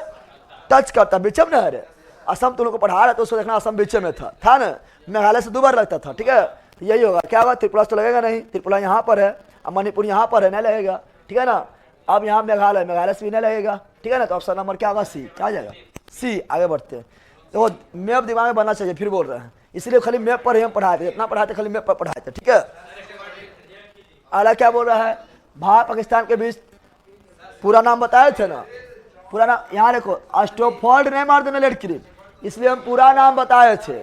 टच करता है, बीच में है रे। असम तुम लोग को पढ़ा रहे तो उसको देखना, असम बीच में था ना। मेघालय से 2 बार लगता था, ठीक है। तो यही होगा, क्या होगा? त्रिपुरा तो लगेगा नहीं, त्रिपुरा यहाँ पर है, अब मणिपुर यहाँ पर है, नहीं लगेगा, ठीक है ना। अब यहाँ मेघालय, मेघालय से भी नहीं लगेगा, ठीक है ना। तो ऑप्शन नंबर क्या होगा? सी। क्या आ जाएगा? सी। आगे बढ़ते हैं। तो मैप दिमाग में बनना चाहिए, फिर बोल रहे हैं, इसलिए खाली मैप पर ही हम पढ़ाए थे, इतना पढ़ाते खाली मैप पर पढ़ाए थे, ठीक है। अगला क्या बोल रहा है? भारत पाकिस्तान के बीच पूरा नाम बताए थे ना, पूरा नाम यहाँ देखो, स्टोफोर्ड नहीं मार देना लड़की, इसलिए हम पूरा नाम बताए थे।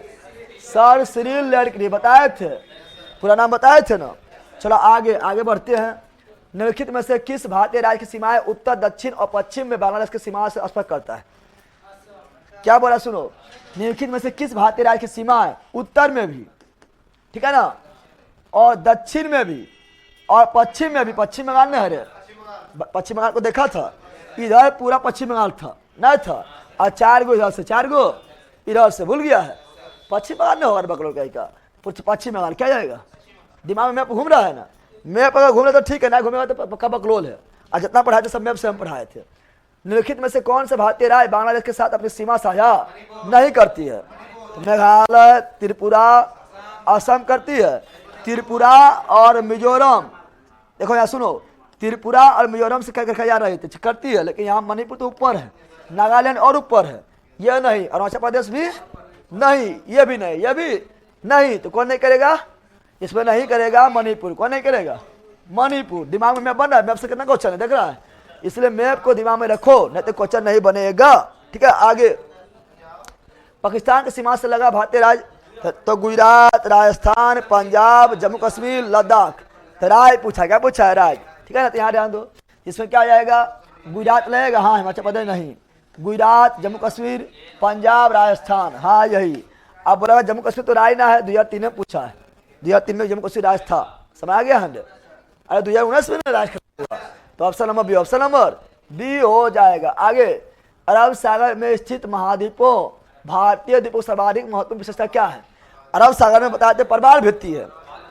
सर सिरिल लड़की बताए थे, पूरा नाम बताए थे ना। चलो आगे आगे बढ़ते हैं। निम्नलिखित में से किस भारतीय राज्य की सीमाएं उत्तर, दक्षिण और पश्चिम में बांग्लादेश की सीमा से स्पर्श करता है? क्या बोला? सुनो, निम्नलिखित में से किस भारतीय राज्य की सीमाएं उत्तर में भी, ठीक है ना, और दक्षिण में भी और पश्चिम में भी, पश्चिम बंगाल में है, पश्चिम बंगाल को देखा था, इधर पूरा पश्चिम बंगाल था नहीं था, और 4 गो इधर से, 4 गो इधर से, भूल गया है। पश्चिम बंगाल में होगा बकलो का, पश्चिम बंगाल क्या जाएगा? दिमाग में मैप घूम रहा है ना। मैप अगर घूम रहे तो ठीक है, ना घूमेगा तो पक्का बकलोल है। और जितना पढ़ाए थे सब मैप से हम पढ़ाए थे। निम्नलिखित में से कौन से भारतीय राज्य बांग्लादेश के साथ अपनी सीमा साझा नहीं करती है? तो मेघालय, त्रिपुरा, असम करती है, त्रिपुरा और मिजोरम। देखो यहाँ सुनो, त्रिपुरा और मिजोरम से क्या जा रही थी, करती है, लेकिन यहाँ मणिपुर तो ऊपर है, नागालैंड और ऊपर है, यह नहीं, अरुणाचल प्रदेश भी नहीं, ये भी नहीं, ये भी नहीं। तो कौन नहीं करेगा? इसमें नहीं करेगा मणिपुर। कौन नहीं करेगा? मणिपुर। दिमाग में मैप बन रहा है, मैप से कितना क्वेश्चन है देख रहा है। इसलिए मैप को दिमाग में रखो, नहीं तो क्वेश्चन नहीं बनेगा। ठीक है, आगे पाकिस्तान की सीमा से लगा भारतीय राज्य तो गुजरात, राजस्थान, पंजाब, जम्मू कश्मीर, लद्दाख। तो राज पूछा, क्या पूछा है राज, ठीक है ना। तो यहाँ ध्यान दो, इसमें क्या आ जाएगा, गुजरात लगेगा, हाँ हिमाचल प्रदेश नहीं, गुजरात, जम्मू कश्मीर, पंजाब, राजस्थान, हाँ यही। अब बोला जम्मू कश्मीर तो राज ना है, 2003 में पूछा है, 2003 में जम्मू कश्मीर राज था, समझ आ गया हंड। अरे 2019 में राज खत्म हुआ, तो option number B, option number B हो जाएगा। आगे, अरब सागर में स्थित महाद्वीपों भारतीय द्वीपों सर्वाधिक महत्वपूर्ण विशेषता क्या है। अरब सागर में बताते प्रवाल भित्ति है।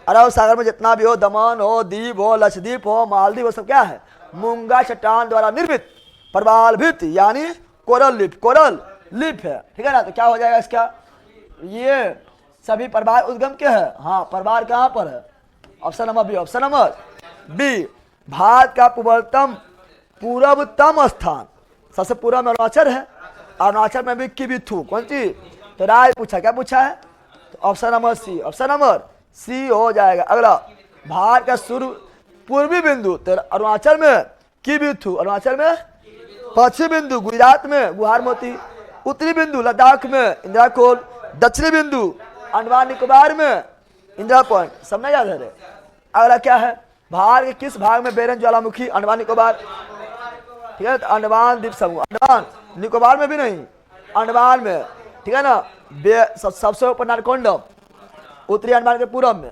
अरब सागर में जितना भी हो, दमन हो, दीप हो, लक्षद्वीप हो, मालदीव हो, सब क्या है, मूंगा चट्टान द्वारा निर्मित प्रवाल भित्ति यानी कोरल लिप है। ठीक है ना। तो क्या हो जाएगा इसका, ये सभी प्रवाल उद्गम के है, हाँ प्रवाल कहाँ पर है, option number B, option number B. Bharat का पूर्वतम स्थान सबसे पूर्व में अरुणाचल है, अरुणाचल में भी किबिथु, कौन सी, तो राय पूछा, क्या पूछा है, तो option number C, option number C हो जाएगा। अगला, भारत का पूर्वी बिंदु तो अरुणाचल में किबिथु, अरुणाचल में पश्चिमी बिंदु गुजरात में गुहार मोती, उत्तरी बिंदु लद्दाख में इंदिरा कोल, दक्षिणी बिंदु अंडमान निकोबार में इंदिरा पॉइंट, सब नहीं याद है। अगला क्या है, भारत के किस भाग में बेरन ज्वालामुखी, अंडमान निकोबार, ठीक है, तो अंडमान द्वीप समूह, अंडमान निकोबार में भी नहीं, अंडमान में, ठीक है ना। सबसे ऊपर नारकोंडम, उत्तरी अंडमान के पूर्व में,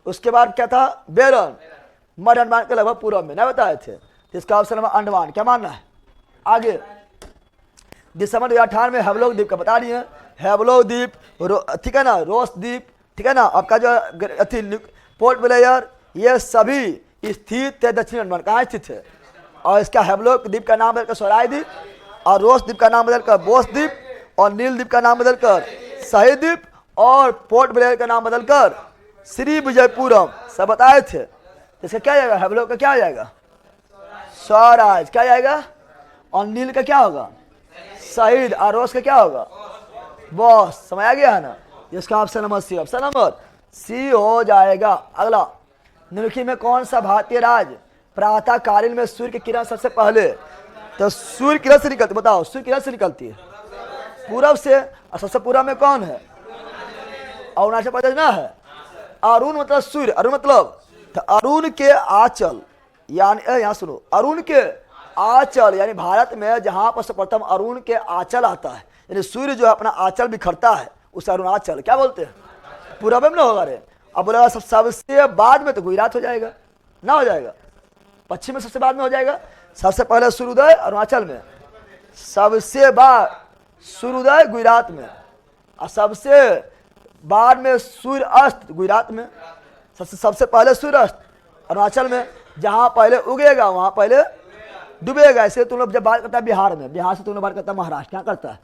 उसके बाद क्या था बेरन, मध्य अंडमान के लगभग पूर्व में, नहीं बताए थे। तो इसका ऑप्शन नंबर अंडमान, क्या मानना है। आगे, दिसंबर 2018 में हेवलॉक द्वीप का बता दिए, हेवलॉक द्वीप, ठीक है ना, रोस द्वीप, ठीक है ना, आपका जो पोर्ट ब्लेयर, ये सभी स्थित है दक्षिण अंडमान, कहाँ स्थित है। और इसका हेवलॉक द्वीप का नाम बदलकर सोराय द्वीप, और रोस द्वीप का नाम बदलकर बोस द्वीप, और नील द्वीप का नाम बदलकर शहीद द्वीप, और पोर्ट ब्लेयर का नाम बदलकर श्री विजयपुरम, सब बताए थे। इसका क्या जाएगा, हेवलॉक का क्या आ जाएगा, स्वराज, क्या जाएगा, और नील का क्या होगा, शहीद, और रोस का क्या होगा, बॉस, समझ आ गया है ना। इसका option number C, option number C हो जाएगा। अगला, निम्नलिखित में कौन सा भारतीय राज्य प्रातः कालीन में सूर्य की किरण सबसे पहले, तो सूर्य किरण से निकलती, बताओ सूर्य किरण से निकलती है पूरब से, और सबसे पूरब में कौन है, अरुणाचल प्रदेश ना है। अरुण मतलब सूर्य, अरुण मतलब, तो अरुण के आंचल यानी, यहाँ सुनो, अरुण के आंचल यानी भारत में जहाँ पर सर्वप्रथम अरुण के आंचल आता है, यानी सूर्य जो है अपना आंचल बिखरता है, उसे अरुणाचल क्या बोलते हैं, पूरब में ना होगा रे। अब बोलेगा सबसे बाद में तो गुजरात हो जाएगा, ना हो जाएगा, पश्चिम में सबसे बाद में हो जाएगा। सबसे पहले सूर्योदय अरुणाचल में, सबसे बाद सूर्योदय गुजरात में, और सबसे बाद में सूर्य अस्त गुजरात में, सबसे पहले सूर्य अस्त अरुणाचल में, जहाँ पहले उगेगा वहाँ पहले डूबेगा। इसलिए तुम लोग जब बात करता है बिहार में, बिहार से तुम लोग बात करता है महाराष्ट्र, क्या करता है,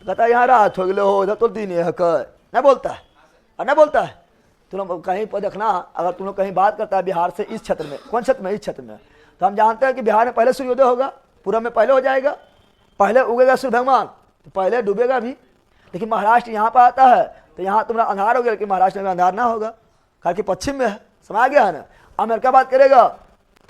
कहता है यहाँ रात हो गए हो, उधर तो दिन है, नहीं बोलता है, और नहीं बोलता है। तुम लोग कहीं पर देखना, अगर तुम लोग कहीं बात करता है बिहार से इस क्षेत्र में, कौन क्षेत्र में, इस क्षेत्र में, तो हम जानते हैं कि बिहार में पहले सूर्योदय होगा, पूरब में पहले हो जाएगा, पहले उगेगा सूर्य भगवान तो पहले डूबेगा भी। लेकिन महाराष्ट्र यहाँ पर आता है तो यहाँ तुम्हारा अंधार हो गया, लेकिन महाराष्ट्र में अंधार ना होगा, क्योंकि पश्चिम में है, समझ आ गया है ना। अमेरिका बात करेगा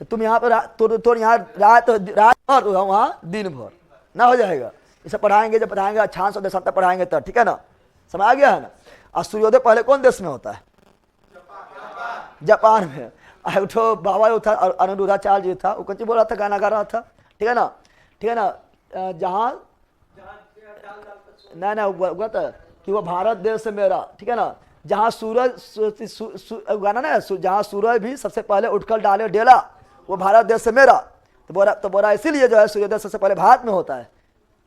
तो तुम यहाँ पर तो यहाँ रात भर, वहाँ दिन भर ना हो जाएगा। इसे पढ़ाएंगे, जब पढ़ाएंगे अच्छांश और देशांतर पढ़ाएंगे तब, ठीक है ना, समझ आ गया है ना। और सूर्योदय पहले कौन देश में होता है, जापान में। उठो बाबा जो था अनिरुद्धाचार्य जी था, वो कौन बोल रहा था, गाना गा रहा था, ठीक है ना, ठीक है ना, जहाँ नहीं हुआ था कि वो भारत देश से मेरा, ठीक है ना, जहाँ सूरज गाना ना, जहाँ सूरज भी सबसे पहले उठकर डाले डेला, वो भारत देश से मेरा। तो बोरा इसीलिए जो है सूर्योदय सबसे पहले भारत में होता है।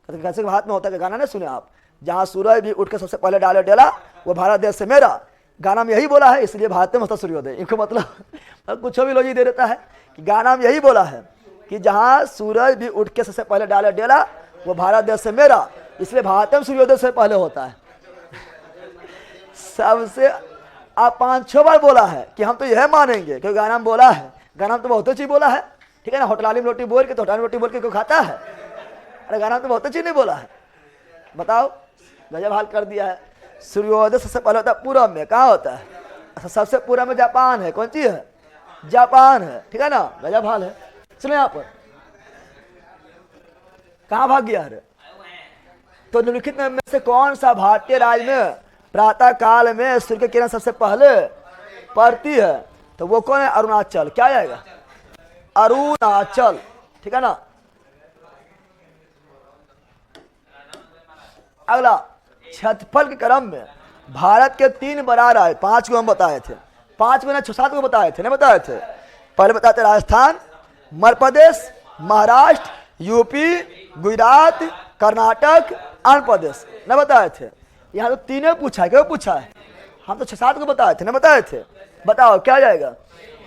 कैसे भारत में होता है, गाना नहीं सुने आप, जहाँ सूरज भी उठकर सबसे पहले डाले डेला, वो भारत देश से मेरा, गाना में यही बोला है, इसलिए भारत में होता सूर्योदय। इनको मतलब कुछ भी लॉजिक दे देता है कि गाना में यही बोला है कि जहाँ सूरज भी उठ के सबसे पहले डाले डेला, वो भारत देश से मेरा, इसलिए भारत में सूर्योदय से पहले होता है। सबसे आप 5-6 बार बोला है कि हम तो यह मानेंगे, क्योंकि गाना में बोला है, गाना में तो बहुत चीज बोला है, ठीक है ना। होटलाली में रोटी बोल के, तो होटलाली में रोटी बोल के क्यों खाता है, अरे गाना में तो बहुत चीज नहीं बोला है। बताओ, गजब हाल कर दिया है। सूर्योदय सबसे पहले होता है पूरब में, कहाँ होता है, सबसे पूरब में जापान है, कौन सी है, जापान है, ठीक है ना, गजब हाल है। सुनो यहाँ पर कहाँ भाग गया है? तो निम्नलिखित में से कौन सा भारतीय राज्य में प्रातः काल में सूर्य की किरण सबसे पहले पड़ती है? तो वो कौन है? अरुणाचल। क्या आएगा? अरुणाचल। ठीक है ना। अगला, क्षेत्रफल के क्रम में भारत के 3 बड़ा राज्य, 5 को हम बताए थे, 5 में ना 6-7 को बताए थे, नहीं बताए थे? पहले बताए थे राजस्थान, मध्य प्रदेश, महाराष्ट्र, यूपी, गुजरात, कर्नाटक, आंध्र प्रदेश, नहीं बताए थे? यहाँ तो 3 पूछा है, क्यों पूछा है? हम तो 6-7 को बताए थे, नहीं बताए थे? बताओ क्या जाएगा?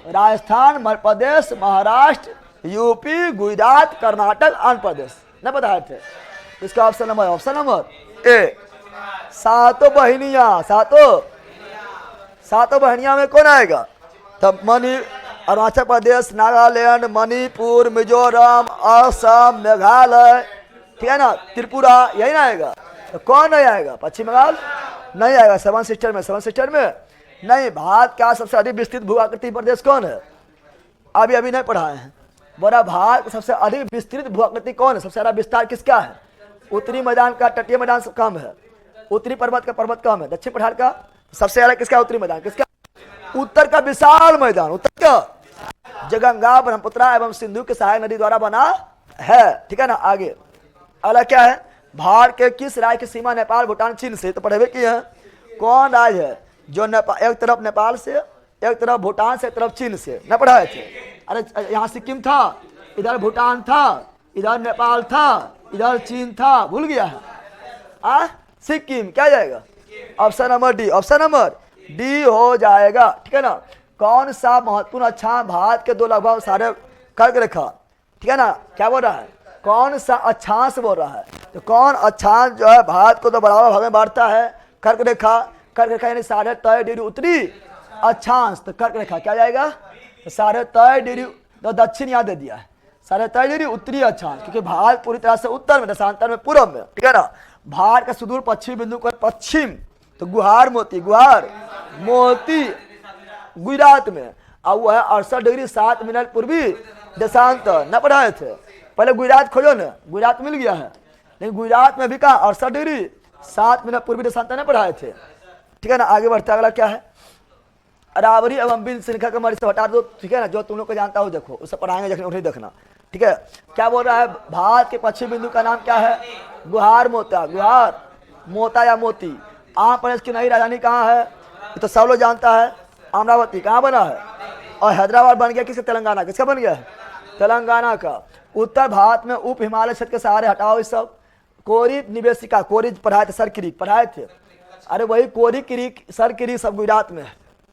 राजस्थान, मध्य प्रदेश, महाराष्ट्र, यूपी, गुजरात, कर्नाटक, आंध्र प्रदेश, नहीं बताए थे? इसका ऑप्शन नंबर ए, सातों बहनियां, सातों बहनियां में कौन आएगा? तब अरुणाचल प्रदेश, नागालैंड, मणिपुर, मिजोरम, असम, मेघालय, ठीक है ना, त्रिपुरा, यही ना आएगा? तो कौन नहीं आएगा? पश्चिम बंगाल नहीं आएगा। 7 सिस्टर में नहीं। भारत का सबसे अधिक विस्तृत भू आकृति प्रदेश कौन है? अभी नहीं पढ़ाए हैं। बोला भारत का सबसे अधिक विस्तृत भू आकृति कौन है? सबसे ज्यादा विस्तार किसका है? उत्तरी मैदान का, तटीय मैदान कम है। उत्तरी पर्वत का पर्वत कम है। दक्षिण पठार का सबसे ज्यादा किसका? उत्तरी मैदान। किसका? उत्तर का विशाल मैदान। उत्तर का जो गंगा, ब्रह्मपुत्र एवं सिंधु के सहायक नदी द्वारा बना है। ठीक है ना। आगे अगला क्या है? भारत के किस राज्य की सीमा नेपाल, भूटान, चीन से? तो पढ़े किए हैं। कौन राज्य है जो एक तरफ नेपाल से, एक तरफ भूटान से, एक तरफ चीन से? न पढ़ाए थे? अरे यहाँ सिक्किम था, इधर भूटान था, इधर नेपाल था, इधर चीन था, भूल गया है? सिक्किम। क्या जाएगा? Option number D. Option number D हो जाएगा। ठीक है ना। कौन सा महत्वपूर्ण अक्षांश भारत के 2 लगभग सारे कर्क रेखा? ठीक है ना। क्या बोल रहा है? कौन सा अक्षांश बोल रहा है? तो कौन अक्षांश जो है भारत को तो बराबर भाग में बांटता है? कर्क रेखा। कर्क रेखा यानी 13.5 डिग्री उत्तरी अक्षांश। तो कर्क रेखा क्या जाएगा? तो 13.5 डिग्री, तो दक्षिण यहाँ दे दिया है, 13.5 डिग्री उत्तरी अक्षांश, क्योंकि भारत पूरी तरह से उत्तर में, दशांतर में पूर्व में। ठीक है ना। भारत का सुदूर पश्चिमी बिंदु को पश्चिम, तो गुहार मोती गुजरात में, और वह है 68 डिग्री 7 मिनट पूर्वी देशांतर। न पढ़ाए थे? पहले गुजरात खोजो ना, गुजरात मिल गया है, लेकिन गुजरात में भी कहा 68 डिग्री 7 मिनट पूर्वी देशांतर न पढ़ाए थे। ठीक है ना। आगे बढ़ते अगला क्या है? अरावली एवं बिंद श्रृंखला के मर्ज से हटा दो। ठीक है ना। जो तुम लोग को जानता हो देखो, उससे पढ़ाएंगे, देखने देखना। ठीक है। क्या बोल रहा है? भारत के पश्चिमी बिंदु का नाम क्या है? गुहार मोता या मोती। आंध्र प्रदेश की नई राजधानी कहाँ है? ये तो सब लोग जानता है, अमरावती। कहाँ बना है? और हैदराबाद बन गया किसका? तेलंगाना। किसका बन गया? तेलंगाना का। उत्तर भारत में उप हिमालय क्षेत्र के सहारे हटाओ इस सब। कोरी निवेशिका, कोरी पढ़ाए थे, सर क्रीक पढ़ाए थे। अरे वही कोरी क्रीक, सर क्रीक सब गुजरात में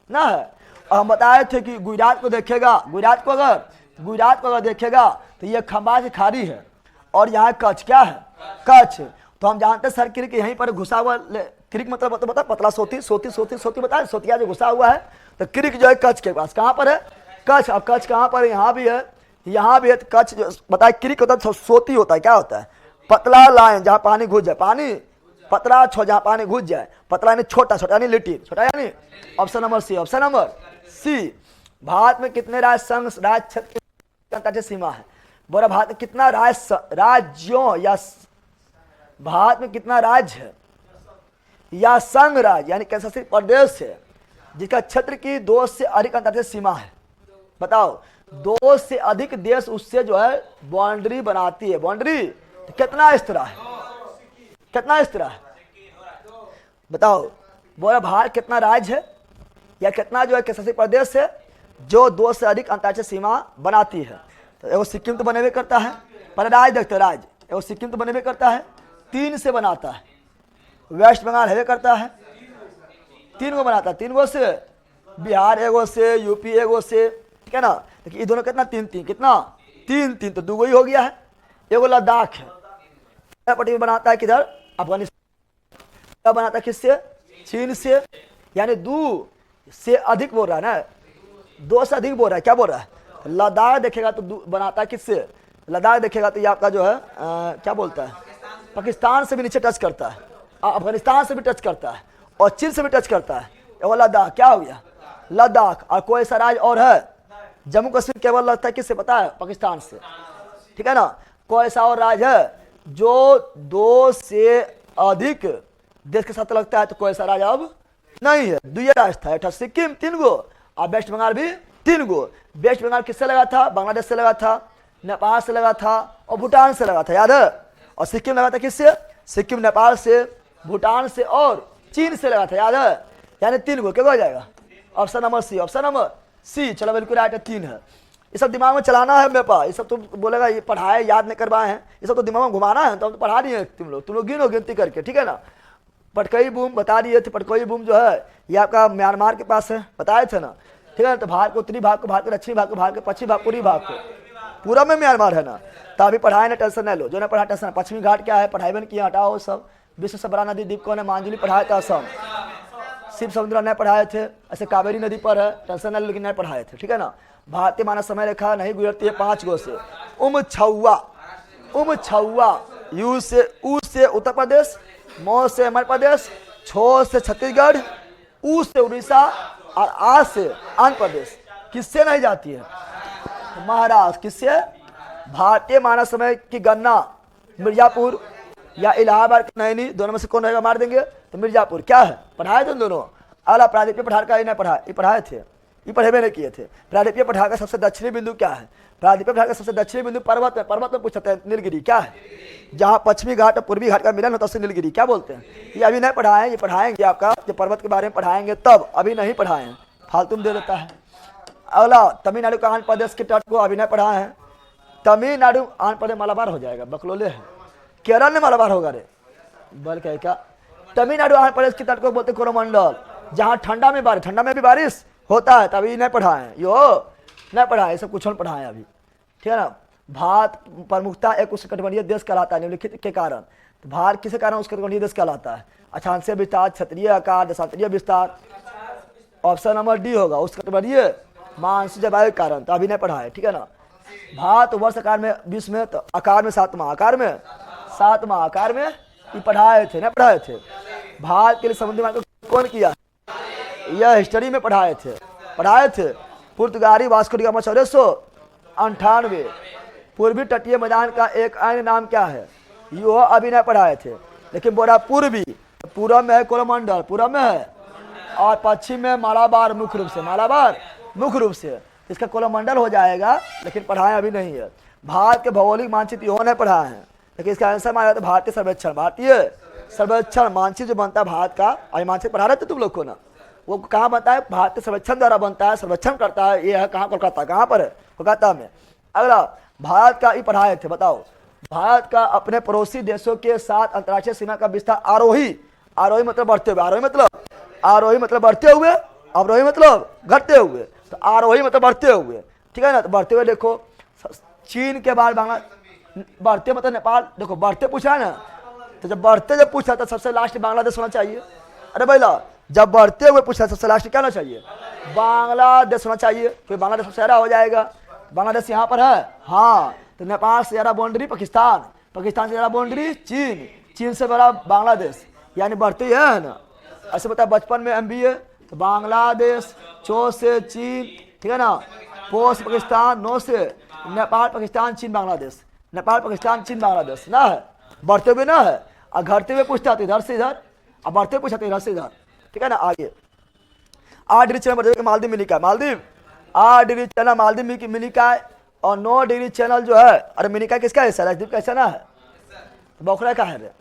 ना है। और हम बताए थे कि गुजरात को देखेगा, गुजरात को अगर देखेगा तो ये खंबा की खाड़ी है, और यहाँ कच्छ क्या है? कच्छ। तो हम जानते हैं सर क्रीक यहीं पर घुसा हुआ। क्रीक मतलब बता, पतला सोती बताए, सोतिया जो घुसा हुआ है। तो क्रीक जो है कच्छ के पास। कहाँ पर है? कच्छ। अब कच्छ कहाँ पर है? यहाँ भी है, यहाँ भी है। तो कच्छ जो बताए, क्रीक होता है, सोती होता है। क्या होता है? पतला लाइन जहाँ पानी घुस जाए, पानी पतला जहाँ पानी घुस जाए, पतला यानी छोटा, यानी लिटिल, छोटा यानी। Option number C. Option number C. Bharat में कितने राज्य संघ राज्य क्षेत्र की अंतर्राष्ट्रीय सीमा है? बोला भारत में कितना राज्यों या भारत में कितना राज्य है या संघ राज्य यानी कैसा प्रदेश है जिसका क्षेत्र की 2 से अधिक अंतर्राष्ट्रीय सीमा है? बताओ। 2 से अधिक देश उससे जो है बाउंड्री बनाती है। बाउंड्री तो कितना इस तरह है? कितना इस तरह है? बताओ। बोला भारत कितना राज्य है या कितना जो है कैसा प्रदेश है जो 2 से अधिक अंतर्राष्ट्रीय सीमा बनाती है? तो एगो सिक्किम तो बने करता है, पर राज्य देखते राज्य। एगो सिक्किम तो बने करता है, 3 से बनाता है। वेस्ट बंगाल है करता है, 3 को बनाता है, 3 गो से। बिहार एगो से, यूपी एगो से। ठीक है ना। लेकिन ये दोनों कितना? 3 कितना? 3 तो 2 ही हो गया है। एगो लद्दाख है, पट्टी में बनाता है किधर? अफगानिस्तान। बनाता है किससे? चीन से। यानी 2 से अधिक बोल रहा है ना, 2 से अधिक बोल रहा है। क्या बोल रहा है? लद्दाख देखेगा तो बनाता है किससे? लद्दाख देखेगा तो ये आपका जो है क्या बोलता है? पाकिस्तान से भी नीचे टच करता है, अफगानिस्तान से भी टच करता है, और चीन से भी टच करता है। वो लद्दाख क्या हो गया? लद्दाख। और कोई सा राज्य और है? जम्मू कश्मीर केवल लगता है किससे? पता है? पाकिस्तान से। ठीक है ना। कोई सा और राज्य है? जो 2 से अधिक देश के साथ लगता है तो कोई सा राज्य अब नहीं है। दुई राष्ट्र था, सिक्किम 3 गो और वेस्ट बंगाल भी 3 गो। वेस्ट बंगाल किससे लगा था? बांग्लादेश से लगा था, नेपाल से लगा था और भूटान से लगा था, याद है। और सिक्किम लगा था किससे? सिक्किम नेपाल से, भूटान से और चीन से लगा था, याद है। यानी 3 गो, क्या हो जाएगा? Option number C, option number C. चलो बिल्कुल राइट है, 3 है। ये सब दिमाग में चलाना है मेरे पास। ये सब तुम बोलेगा ये पढ़ाए याद नहीं करवाए हैं, ये सब तो दिमाग में घुमाना है। तो हम तो पढ़ा दिए तुम लोग गिनो गिनती करके, ठीक है ना। पटकई बूम बता दिए थे। पटकई बूम जो है ये आपका म्यांमार के पास है, बताए थे ना, ठीक है ना। तो भारत के उत्तरी भाग को, भारत के दक्षिणी भाग को, भारत के पश्चिमी भाग, पूर्वी भाग को, पूरा में म्यांमार है ना। तो अभी पढ़ाए ना, टेंशन नहीं लो। जो ना पढ़ा टेंशन। पश्चिमी घाट क्या है? पढ़ाई बन किया, हटाओ सब। विश्व से बड़ा नदी द्वीप कौन है? मांजुली पढ़ाया था असम। शिव समुद्र नहीं पढ़ाए थे, ऐसे कावेरी नदी पर है, टेंशन नहीं, लेकिन नहीं पढ़ाए थे, ठीक है ना। भारतीय मानव समय रेखा नहीं गुजरती है 5 गो से। छुआ यू से ऊ से उत्तर प्रदेश, मौ से मध्य प्रदेश, छो से छत्तीसगढ़, ऊ से उड़ीसा और आ से आंध्र प्रदेश। किससे नहीं जाती है? महाराष्ट्र। किससे? भारतीय मानव समय की गणना मिर्जापुर या इलाहाबाद नैनी, दोनों में से कौन रहेगा? मार देंगे तो मिर्जापुर। क्या है? पढ़ाए थे दोनों। अगला प्रायद्वीपीय पठार का ही नहीं पढ़ा, ये पढ़ाए थे, ये पढ़े नहीं किए थे। प्रायद्वीपीय पठार का सबसे दक्षिणी बिंदु क्या है? प्रायद्वीपीय पठार का सबसे दक्षिणी बिंदु पर्वत में, पर्वत में पूछते हैं। नीलगिरी क्या है? जहाँ पश्चिमी घाट और पूर्वी घाट का मिलन होता है उसे नीलगिरी क्या बोलते हैं? ये अभी नहीं पढ़ाए, ये पढ़ाएंगे आपका जब पर्वत के बारे में पढ़ाएंगे तब, अभी नहीं पढ़ाए, फालतू में दे देता है। अगला तमिलनाडु का आंध्र प्रदेश के तट को अभी नहीं पढ़ाए हैं। तमिलनाडु आंध्र प्रदेश मालाबार हो जाएगा, बकलोले है। केरल में मालाबार होगा रे, बल क्या? तमिलनाडु आंध्र प्रदेश के तट को बोलते कोरोमंडल, जहाँ ठंडा में बारिश, ठंडा में भी बारिश होता है। तभी नहीं पढ़ाए, यो नहीं पढ़ाए, सब कुछ पढ़ाए अभी, ठीक है ना। भारत प्रमुखता एक उष्णकटिबंधीय देश कहलाता है निम्नलिखित के कारण। तो भारत किस कारण उष्णकटिबंधीय देश कहलाता है? अक्षांशीय विस्तार, क्षेत्रीय आकार, देशांतरीय विस्तार। ऑप्शन नंबर डी होगा, उष्णकटिबंधीय मानसून जलवायु के कारण। तो अभी नहीं पढ़ाए, ठीक है ना। भारत वर्ष आकार में, विश्व में तो आकार में 7वां, आकार में 7वां, आकार में ये पढ़ाए थे, नहीं पढ़ाए थे। भारत के लिए समुद्री मार्ग कौन किया? यह हिस्ट्री में पढ़ाए थे। पुर्तगाली वास्को डी गामा 1498। पूर्वी तटीय मैदान का एक अन्य नाम क्या है? यो अभी नहीं पढ़ाए थे, लेकिन बोला पूर्वी, पूरब में है कोरोमंडल, पूरब में है, और पश्चिम में मालाबार, मुख्य रूप से मालाबार, मुख्य रूप से इसका कोरोमंडल हो जाएगा, लेकिन पढ़ाए अभी नहीं है। भारत के भौगोलिक मानचित्र यो नहीं पढ़ाए हैं, लेकिन इसका आंसर माना जाता है भारतीय सर्वेक्षण। भारतीय सर्वेक्षण मानचित्र जो बनता है भारत का, अभी मानचित्र पढ़ा रहे थे तुम लोग को ना, वो कहाँ बनता है? भारतीय सर्वेक्षण द्वारा बनता है, सर्वेक्षण करता है। ये है कहाँ? कोलकाता। कहाँ पर है? कोलकाता में। अगला भारत का ही पढ़ाए थे, बताओ। भारत का अपने पड़ोसी देशों के साथ अंतर्राष्ट्रीय सीमा का विस्तार आरोही, आरोही मतलब बढ़ते हुए, आरोही मतलब बढ़ते हुए, अवरोही मतलब घटते हुए, तो आरोही मतलब बढ़ते हुए, ठीक है ना। तो बढ़ते हुए देखो, चीन के बाद बांग्ला, बढ़ते मतलब नेपाल, देखो बढ़ते पूछा है ना, तो जब बढ़ते जब पूछा तो सबसे लास्ट बांग्लादेश होना चाहिए। अरे भैया, जब बढ़ते हुए पूछा सबसे लास्ट क्या होना चाहिए? बांग्लादेश होना चाहिए, फिर बांग्लादेश सबसे ज्यादा हो जाएगा। बांग्लादेश यहाँ पर है, हाँ। तो नेपाल से ज्यादा बाउंड्री पाकिस्तान, पाकिस्तान से ज्यादा बाउंड्री चीन, चीन से बड़ा बांग्लादेश, यानी बढ़ते ही है ना। ऐसे बता बचपन में MBA, तो बांग्लादेश, चो से चीन, ठीक है ना, पो से पाकिस्तान, नो से नेपाल, पाकिस्तान, चीन, बांग्लादेश, नेपाल, पाकिस्तान, चीन, बांग्लादेश ना है। बढ़ते हुए ना है, और घटते हुए पूछता तो इधर से इधर, और बढ़ते हुए पूछा तो इधर से इधर, ठीक है ना। आगे 8 डिग्री चैनल बढ़ मालदीव मिनिका, मालदीव 8 डिग्री चैनल मालदीव की मिनिका, और 9 डिग्री चैनल जो है, अरे मिनिका किसका हिस्सा है? लक्षद्वीप का हिस्सा ना है, तो बोखरा का है रे।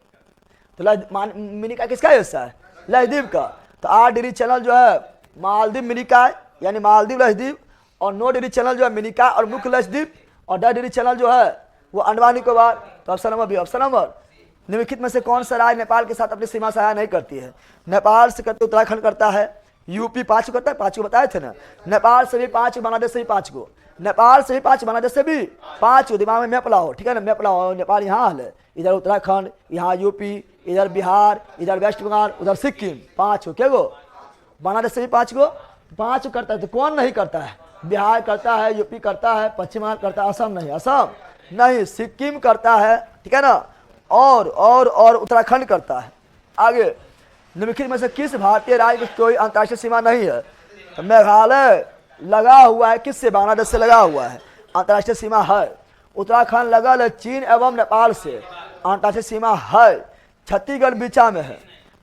तो मिनिका किसका हिस्सा है? लक्षद्वीप का। तो 8 डिग्री चैनल जो है मालदीव मिनिका, यानी मालदीव लक्षद्वीप, और 9 डिग्री चैनल जो है मिनिका और मुख्य लक्षद्वीप, और 10 डिग्री चैनल जो है वो अंडमान निकोबार। तो option number B. Option number निम्नलिखित में से कौन सा राज्य नेपाल के साथ अपनी सीमा साझा नहीं करती है? नेपाल से करते उत्तराखंड करता है, यूपी 5 करता है, 5 को बताए थे ना। नेपाल से भी 5, बांग्लादेश से भी 5 को, नेपाल से भी 5, बांग्लादेश से भी 5 को। दिमाग में मैप लाओ, ठीक है ना, मैप लाओ। नेपाल यहाँ है, इधर उत्तराखंड, यहाँ यूपी, इधर बिहार, इधर वेस्ट बंगाल, उधर सिक्किम, 5 को। क्या गो? बांग्लादेश से भी 5 को, 5 करता है। तो कौन नहीं करता है? बिहार करता है, यूपी करता है, पश्चिम बंगाल करता है, असम नहीं, असम नहीं, सिक्किम करता है, ठीक है ना, और उत्तराखंड करता है। आगे निम्नलिखित में से किस भारतीय राज्य की कोई अंतर्राष्ट्रीय सीमा नहीं है? तो मेघालय लगा हुआ है किससे? बांग्लादेश से लगा हुआ है, अंतर्राष्ट्रीय सीमा है। उत्तराखंड लगा है चीन एवं नेपाल से, अंतर्राष्ट्रीय सीमा है। छत्तीसगढ़ बीचा में है।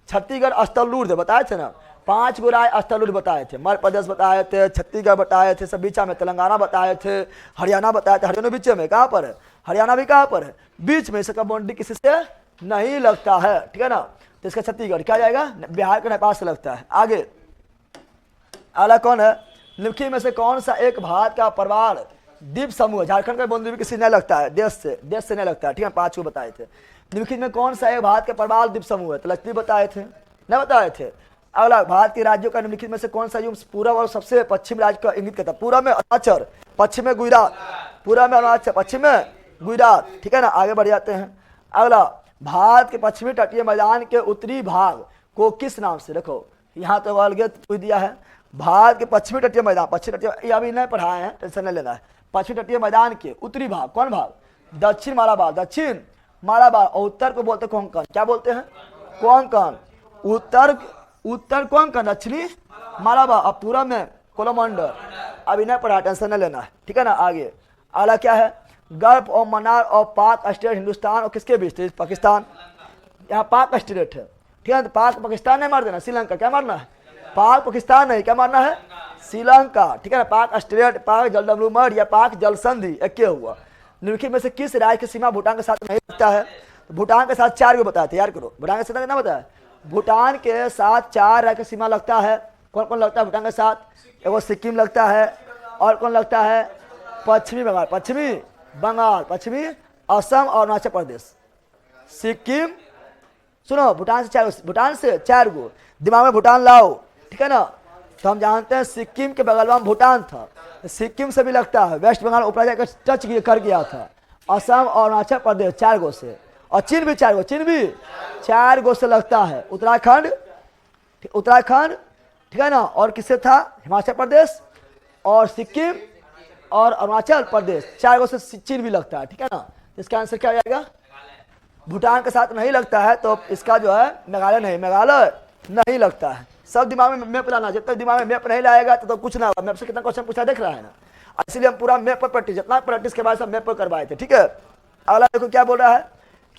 छत्तीसगढ़ अस्तलूर थे, बताए थे ना, 5 गो राय अस्तलूर बताए थे, मध्य प्रदेश बताए थे, छत्तीसगढ़ बताए थे, सब बीचा में, तेलंगाना बताए थे, हरियाणा बताए थे। हरियाणा बीच में, कहाँ पर है? हरियाणा भी कहाँ पर है? बीच में। इसका बाउंड्री किसी से नहीं लगता है, ठीक है ना। तो इसका छत्तीसगढ़ क्या जाएगा? बिहार के नेपाल से लगता है। आगे अगला कौन है? निम्नलिखित में से कौन सा एक भारत का प्रवाल द्वीप समूह? झारखंड का बाउंड्री किसी नहीं लगता है, देश से नहीं लगता है, ठीक है। 5 को बताए थे। निम्नलिखित में कौन सा एक भारत का प्रवाल द्वीप समूह है? तो लक्षद्वीप बताए थे, नहीं बताए थे। अगला, भारत के राज्यों का निम्नलिखित में से कौन सा युग पूर्व और सबसे पश्चिम राज्य का इंगित करता है? पूर्व में अरुणाचल, पश्चिम में गुजरात। पूर्व में अरुणाचल, पश्चिम में गुजरात, ठीक है ना। आगे बढ़ जाते हैं। अगला, भारत के पश्चिमी तटीय मैदान के उत्तरी भाग को किस नाम से? देखो यहाँ तो अलग पूछ दिया है। भारत के पश्चिमी तटीय मैदान, पश्चिमी तटीय, ये अभी नहीं पढ़ाए हैं, टेंशन नहीं लेना है। पश्चिमी तटीय मैदान के उत्तरी भाग, कौन भाग? दक्षिण मालाबार, दक्षिण मालाबार। और उत्तर को बोलते कोंकण, क्या बोलते हैं? कोंकण। उत्तर कोंकण, दक्षिणी मालाबार, और पूर्व में कोरोमंडल। अभी नहीं पढ़ा, टेंशन नहीं लेना है, ठीक है ना। आगे अगला क्या है? गल्फ और मन्नार और पाक स्टेट हिंदुस्तान और किसके बीच थे? पाकिस्तान। यहाँ पाक स्टेट है, ठीक है। तो पाक पाकिस्तान नहीं मार देना, श्रीलंका। क्या मारना है? पाक पाकिस्तान नहीं, क्या मारना है? श्रीलंका, ठीक है ना। पाक स्टेट, पाक जलडमरूमर या पाक जल संधि एक हुआ। निम्नलिखित में से किस राज्य की सीमा भूटान के साथ नहीं लगता है? तो भूटान के साथ 4 को बताया, तैयार करो। भूटान के साथ कितना बताया? भूटान के साथ 4 राज्य की सीमा लगता है। कौन कौन लगता है भूटान के साथ? एगो सिक्किम लगता है, और कौन लगता है? पश्चिमी बंगाल, पश्चिमी बंगाल, पश्चिमी असम और अरुणाचल प्रदेश। सिक्किम, सुनो, भूटान से 4 गो, दिमाग में भूटान लाओ, ठीक है ना। तो हम जानते हैं सिक्किम के बगल में भूटान था, सिक्किम से भी लगता है। वेस्ट बंगाल ऊपर जाकर टच कर गया था। असम और अरुणाचल प्रदेश 4 गो से, और चीन भी 4 गो, चीन भी 4 गो से लगता है। उत्तराखंड, ठीक है ना। और किससे था? हिमाचल प्रदेश और सिक्किम और अरुणाचल प्रदेश, 4 गो से चीन भी लगता है, ठीक है ना। इसका आंसर क्या हो जाएगा? भूटान के साथ नहीं लगता है, तो इसका जो है मेघालय नहीं लगता है। सब दिमाग में मैप लाना, जब तक दिमाग में मैप नहीं लाएगा तो कुछ ना होगा। मैप से कितना क्वेश्चन पूछा देख रहा है ना, इसलिए हम पूरा मैप पर प्रैक्टिस, जितना प्रैक्टिस के बाद सब मैप पर करवाए थे, ठीक है। अगला देखो क्या बोल रहा है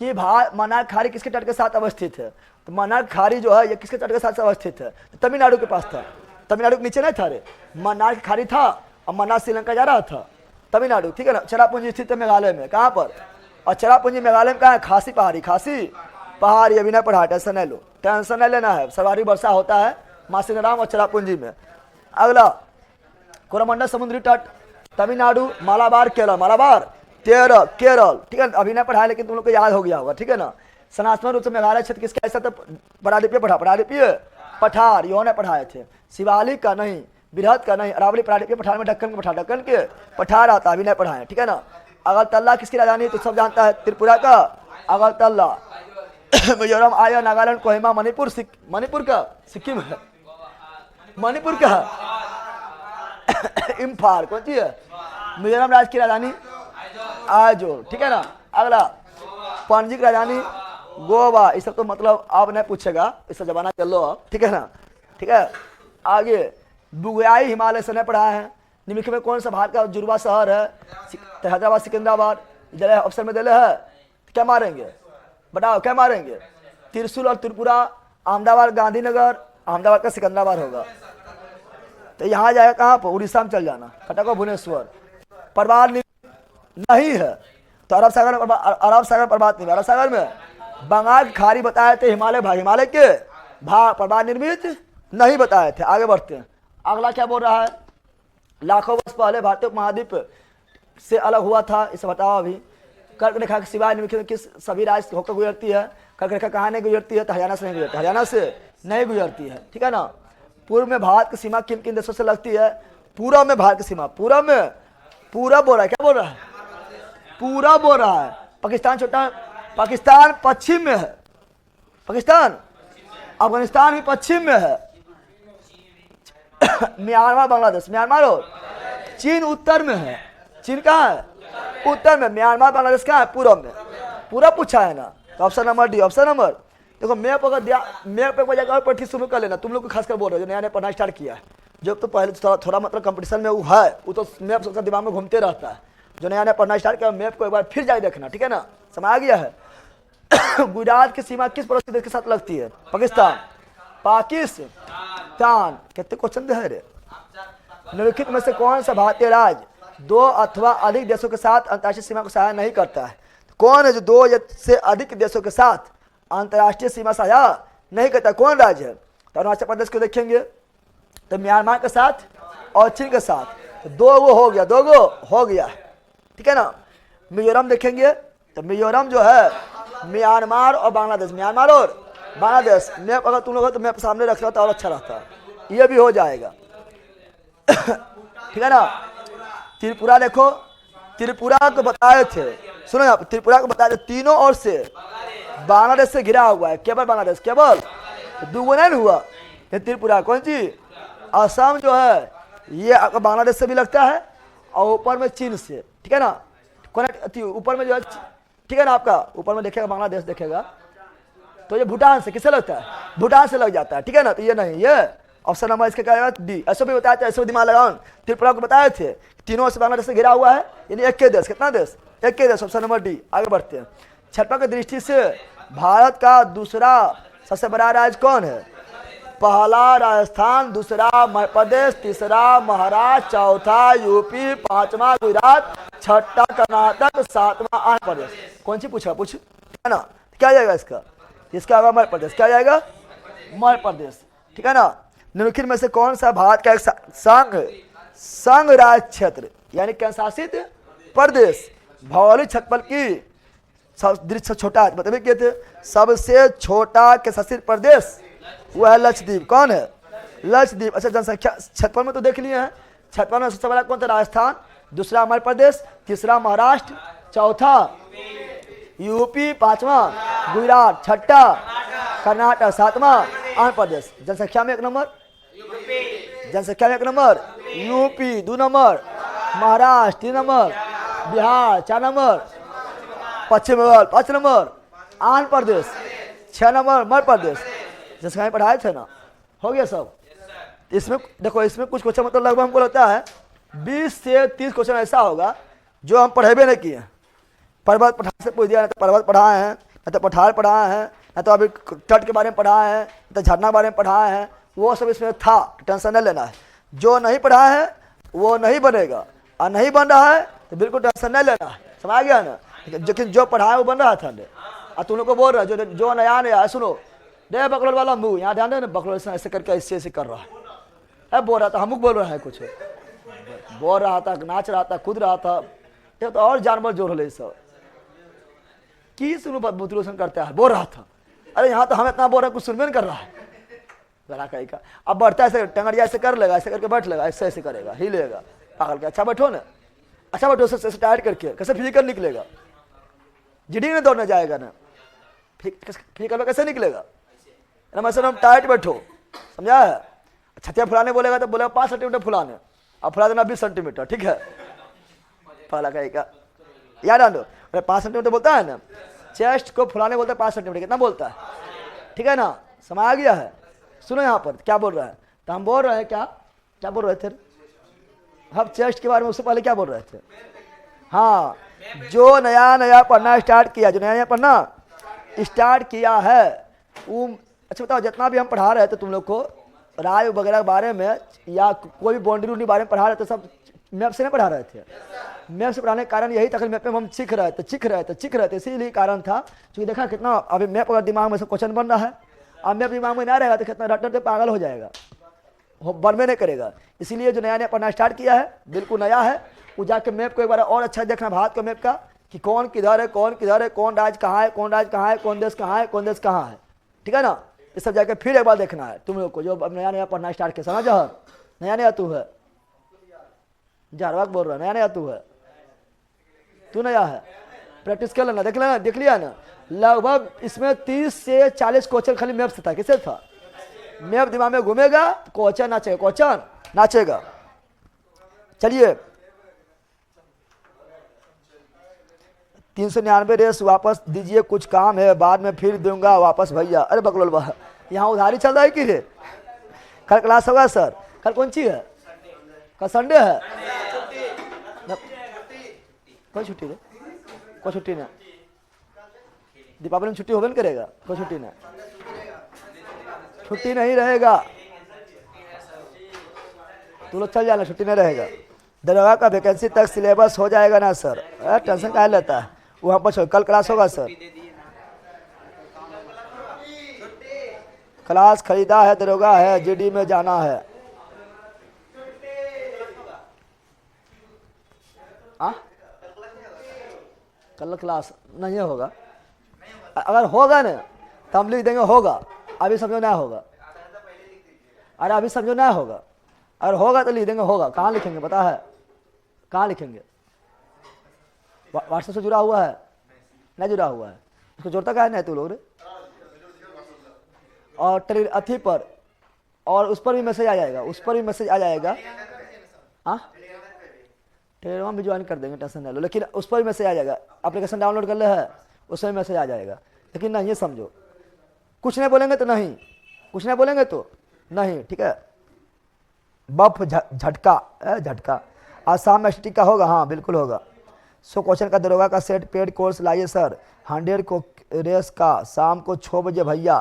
कि मन्नार खाड़ी किसके तट के साथ अवस्थित है? तो मन्नार खाड़ी जो है ये किसके तट के साथ अवस्थित है? तमिलनाडु के पास था। तमिलनाडु के नीचे नहीं था रे, मन्नार खाड़ी था, और मन्नार श्रीलंका जा रहा था, तमिलनाडु, ठीक है ना। चेरापूंजी स्थित है मेघालय में, कहाँ पर? और चेरापूंजी मेघालय में कहाँ है? खासी पहाड़ी। अभी नहीं पढ़ा, टेंशन नहीं लो, टेंशन नहीं लेना है। सर्वाधिक वर्षा होता है मासिनराम और चेरापूंजी में। अगला, कोरोमंडल समुद्री तट, तमिलनाडु, मालाबार, केरल, ठीक है। अभी नहीं पढ़ा लेकिन तुम लोग को याद हो गया होगा, ठीक है ना। सनातन रूप से मेघालय क्षेत्र किसका ऐसा? तो प्रायद्वीपीय पठार, यो ने पढ़ाए थे। शिवालिक का नहीं, बृहद का नहीं, अरावली प्रायद्वीपीय पठार में ढक्कन के पठार आता, अभी नहीं पढ़ाए, ठीक है ना। अगरतला किसकी राजधानी? तो सब जानता है, त्रिपुरा का अगरतला। मिजोरम, आया, नागालैंड, कोहिमा, मणिपुर का सिक्किम है, मणिपुर का इम्फाल, कौन सी है? मिजोरम राज्य की राजधानी आइजोल, ठीक है ना। अगला, पणजी की राजधानी गोवा। इस सब तो मतलब अब नहीं पूछेगा, इसका जमाना चल लो अब, ठीक है ना, ठीक है। आगे, बुगयाई हिमालय से नहीं पढ़ा है। निम्नलिखित में कौन सा भारत का जुड़वा शहर है? हैदराबाद, सिकंदराबाद। जले ऑप्शन में दिले है, क्या मारेंगे? बताओ क्या मारेंगे? त्रिशूल और त्रिपुरा, अहमदाबाद, गांधीनगर। अहमदाबाद का सिकंदराबाद होगा, तो यहाँ जाएगा कहाँ पर? उड़ीसा में चल जाना, कटक और भुवनेश्वर। प्रवाल नहीं है, तो अरब सागर प्रभात नहीं, अरब सागर में बंगाल की खाड़ी बताए थे, हिमालय के भाग प्रवाल निर्मित नहीं बताए थे। आगे बढ़ते हैं। अगला क्या बोल रहा है? लाखों वर्ष पहले भारतीय उपमहाद्वीप से अलग हुआ था, इसे बताओ। अभी कर्क रेखा के सिवाय निम्नलिखित किस सभी राज्य होकर गुजरती है? कर्क रेखा कहाँ नहीं गुजरती है? तो हरियाणा से नहीं गुजरती, हरियाणा से नहीं गुजरती है, ठीक है ना। पूर्व में भारत की सीमा किन किन देशों से लगती है? पूर्व में भारत की सीमा, पूर्व में, पूरा बोल रहा है, क्या बोल रहा है? पूरा बोल रहा है। पाकिस्तान छोटा, पाकिस्तान पश्चिम में है, पाकिस्तान। अफगानिस्तान भी पश्चिम में है। म्यांमार, बांग्लादेश, म्यांमार और चीन उत्तर में है। चीन कहाँ है? उत्तर में। म्यांमार, बांग्लादेश कहाँ है? पूर्व में। पूरा पूछा है ना, तो option number D. Option number देखो, मैप अगर मैप पे जाकर प्रैक्टिस शुरू कर लेना। तुम लोग को खासकर बोल रहे हो जो नया पढ़ना स्टार्ट किया है, जो तो पहले थोड़ा मतलब कंपटीशन में वो है, वो तो मैप सबका दिमाग में घूमते रहता है। जो नया पढ़ना स्टार्ट किया, मैप को एक बार फिर जाके देखना, ठीक है ना। समझ आ गया है? गुजरात की सीमा किस पड़ोसी देश के साथ लगती है? पाकिस्तान। पाकिस्तान। कितने क्वेश्चन है रे? निम्नलिखित में से कौन सा भारतीय राज्य 2 अथवा अधिक देशों के साथ अंतर्राष्ट्रीय सीमा को साझा नहीं करता है? कौन है जो 2 या से अधिक देशों के साथ अंतर्राष्ट्रीय सीमा साझा नहीं करता? कौन राज्य है? तो अरुणाचल प्रदेश को देखेंगे तो म्यांमार के साथ और चीन के साथ, तो 2 गो हो गया, 2 गो हो गया, ठीक है ना। मिजोरम देखेंगे तो मिजोरम जो है म्यांमार और बांग्लादेश, म्यांमार और बांग्लादेश। मैप अगर तुम लोग तो मैप सामने रख तो और अच्छा रहता, ये भी हो जाएगा, ठीक है ना। त्रिपुरा देखो, त्रिपुरा को बताए थे, सुनो यहाँ, त्रिपुरा को बताए थे तीनों ओर से बांग्लादेश से घिरा हुआ है, केवल बांग्लादेश, केवल 2 गो नहीं हुआ ये त्रिपुरा। कौन सी? असम जो है ये आपका बांग्लादेश से भी लगता है और ऊपर में चीन से, ठीक है ना। कनेक्ट ऊपर में जो है, ठीक है ना, आपका ऊपर में देखेगा बांग्लादेश देखेगा, तो ये भूटान से किससे लगता है? भूटान से लग जाता है, ठीक है ना। तो ये नहीं, ये ऑप्शन नंबर इसका क्या है? डी। ऐसे भी बताया था, ऐसे दिमाग लगाओ। त्रिपुरा को बताए थे तीनों से बांग्लादेश से घिरा हुआ है, यानी एक के देश, कितना देश? एक के देश, ऑप्शन नंबर डी। आगे बढ़ते हैं। क्षेत्रफल की दृष्टि से भारत का दूसरा सबसे बड़ा राज्य कौन है? पहला राजस्थान, दूसरा मध्य प्रदेश, तीसरा महाराष्ट्र, चौथा यूपी, 5वां गुजरात, 6ठा कर्नाटक, 7वां आंध्र प्रदेश। कौन सी पूछा? पूछ, है ना। क्या जाएगा इसका? इसका होगा मध्य प्रदेश। क्या जाएगा? मध्य प्रदेश, ठीक है ना। निम्नलिखित में से कौन सा भारत का एक संघ राज्य क्षेत्र यानी केंद्र शासित प्रदेश भौगोलिक क्षेत्रफल की दृष्टि से छोटा है? बताइए क्या थे? सबसे छोटा केंद्र शासित प्रदेश वो है लक्षद्वीप। कौन है? लक्षद्वीप। अच्छा, जनसंख्या क्षेत्रफल में तो देख लिए हैं। क्षेत्रफल में सबसे बड़ा कौन था? राजस्थान, दूसरा मध्य प्रदेश, तीसरा महाराष्ट्र, चौथा यूपी, 5वां गुजरात, 6ठा कर्नाटक, 7वां आंध्र प्रदेश। जनसंख्या में 1 नंबर, जनसंख्या में 1 number UP, 2 number Maharashtra, 3 number Bihar, 4 number Paschim Bengal, 5 number Andhra Pradesh, 6 number Madhya Pradesh. जनसंख्या में पढ़ाए थे ना, हो गया सब। इसमें देखो, इसमें कुछ क्वेश्चन मतलब लगभग हमको लगता है 20 से 30 क्वेश्चन ऐसा होगा जो हम पढ़ेबे नहीं किए। पर्वत पठार से पूछ दिया, तो पर्वत पढ़ाए हैं, न तो पठार पढ़ाए हैं, न तो अभी तट के बारे में पढ़ाए हैं, न तो झरना के बारे में पढ़ाए हैं। वो सब इसमें था, टेंशन नहीं लेना है। जो नहीं पढ़ा है वो नहीं बनेगा, और नहीं बन रहा है तो बिल्कुल टेंशन नहीं लेना है, समझ गया ना। लेकिन जो पढ़ा है वो बन रहा था। और तुम लोग को बोल रहा है जो नया नया, सुनो दे बकलोल वाला मुँह, यहाँ ध्यान दे ना, बकलोल ऐसे करके ऐसे कर रहा है, बोल रहा था, हम बोल रहा है, कुछ बोल रहा था, नाच रहा था, कूद रहा था, ये तो और जानवर जोड़ ले सब की सुनो बुतरूसन करता है, बोल रहा था। अरे यहाँ तो हम इतना बोल रहे हैं, कुछ सुनबे नहीं कर रहा है, जरा कहीं का। अब बढ़ता ऐसे टंगड़िया ऐसे कर लेगा, ऐसे करके बैठ लेगा, ऐसे ऐसे करेगा, हिलेगा पागल के। अच्छा बैठो ना, अच्छा बैठो, ऐसे टाइट करके, कैसे फिजिकल निकलेगा? जिडी में दौड़ने जाएगा ना, फिजिकल कैसे निकलेगा? हम टाइट बैठो, समझा है। छतिया फुलाने बोलेगा तो बोलेगा 5 सेंटीमीटर फुलाने, अब फुला देना 20 सेंटीमीटर, ठीक है, पागल कहीं का। याद आंदो 5 सेंटीमीटर बोलता है ना, चेस्ट को फुलाने बोलता है 5 सेंटीमीटर, कितना बोलता है, ठीक है ना, समझ आ गया है। सुनो यहाँ पर क्या बोल रहा है, तो हम बोल रहे हैं क्या बोल रहे थे हम चेस्ट के बारे में, उससे पहले क्या बोल रहे थे? हाँ, जो नया नया पढ़ना स्टार्ट किया, जो नया नया पढ़ना स्टार्ट किया है वो, अच्छा बताओ, जितना भी हम पढ़ा रहे थे तुम लोग को राय वगैरह के बारे में, या कोई भी बाउंड्री उंड्री बारे में पढ़ा रहे थे, सब मैप से नहीं पढ़ा रहे थे। मैप से पढ़ाने का कारण यही था कि मैप में हम सीख रहे थे, इसीलिए कारण था। क्योंकि देखा कितना अभी मैप अगर दिमाग में सब क्वेश्चन बन रहा है, अब मैप दिमाग में ना रहेगा तो कितना रटते पागल हो जाएगा, बनवे नहीं करेगा। इसीलिए जो नया नया पढ़ना स्टार्ट किया है, बिल्कुल नया है, वो जाके मैप को एक बार और अच्छा देखना, भारत का मैप का, कि कौन किधर है, कौन किधर है, कौन राज्य कहाँ है, कौन राज्य कहाँ है, कौन देश कहाँ है, कौन देश कहाँ है, ठीक है ना। ये सब जाके फिर एक बार देखना है तुम लोग को, जो अब नया नया पढ़ना स्टार्ट किया। समझ जहर, नया नया तू है, झारवाक बोल रहा है, नया नया तू है, तू नया है, प्रैक्टिस कर लेना, देख लिया ना। लगभग इसमें 30 से 40 क्वेश्चन खाली मैप से था। किससे था? मैप दिमाग में घूमेगा तो क्वेश्चन नाचेगा। चलिए 399 रेस वापस दीजिए, कुछ काम है, बाद में फिर दूंगा वापस भैया। अरे बकलोल बा, यहाँ उधारी चल रहा है कि रे? कल क्लास होगा सर? कल कौन सी है? कल संडे है, कोई छुट्टी नहीं, दीपावली में छुट्टी होबे नहीं करेगा, कोई छुट्टी नहीं, छुट्टी नहीं रहेगा, तू लोग चल जाना, छुट्टी नहीं रहेगा। दरोगा का वैकेंसी तक सिलेबस हो जाएगा ना सर, टेंशन काहे लेता है, वहाँ पर कल क्लास होगा सर, क्लास खरीदा है, दरोगा है, जीडी में जाना है। कल क्लास नहीं होगा, अगर होगा ना तो हम लिख देंगे होगा, अभी समझो ना होगा, अरे अभी समझो ना होगा, अगर होगा तो लिख देंगे होगा। कहाँ लिखेंगे पता है, कहाँ लिखेंगे, व्हाट्सएप से जुड़ा हुआ है, नहीं जुड़ा हुआ है, उसको जोड़ता क्या है नहीं तू लोग रे, और अथी पर, और उस पर भी मैसेज आ जाएगा, उस पर भी मैसेज आ जाएगा। हाँ टेलीग्राम भी ज्वाइन कर देंगे, टेंशन नहीं लो, लेकिन उस पर भी मैसेज आ जाएगा, एप्लीकेशन डाउनलोड कर ले है, उसमें भी मैसेज आ जाएगा। लेकिन नहीं ये समझो, कुछ नहीं बोलेंगे तो नहीं, कुछ नहीं बोलेंगे तो नहीं, ठीक है। बफ झटका, झटका आसाम में स्टिक का होगा, हाँ बिल्कुल होगा। 100 क्वेश्चन का दरोगा का सेट पेड कोर्स लाइए सर, 100 को रेस का, शाम को 6 बजे भैया।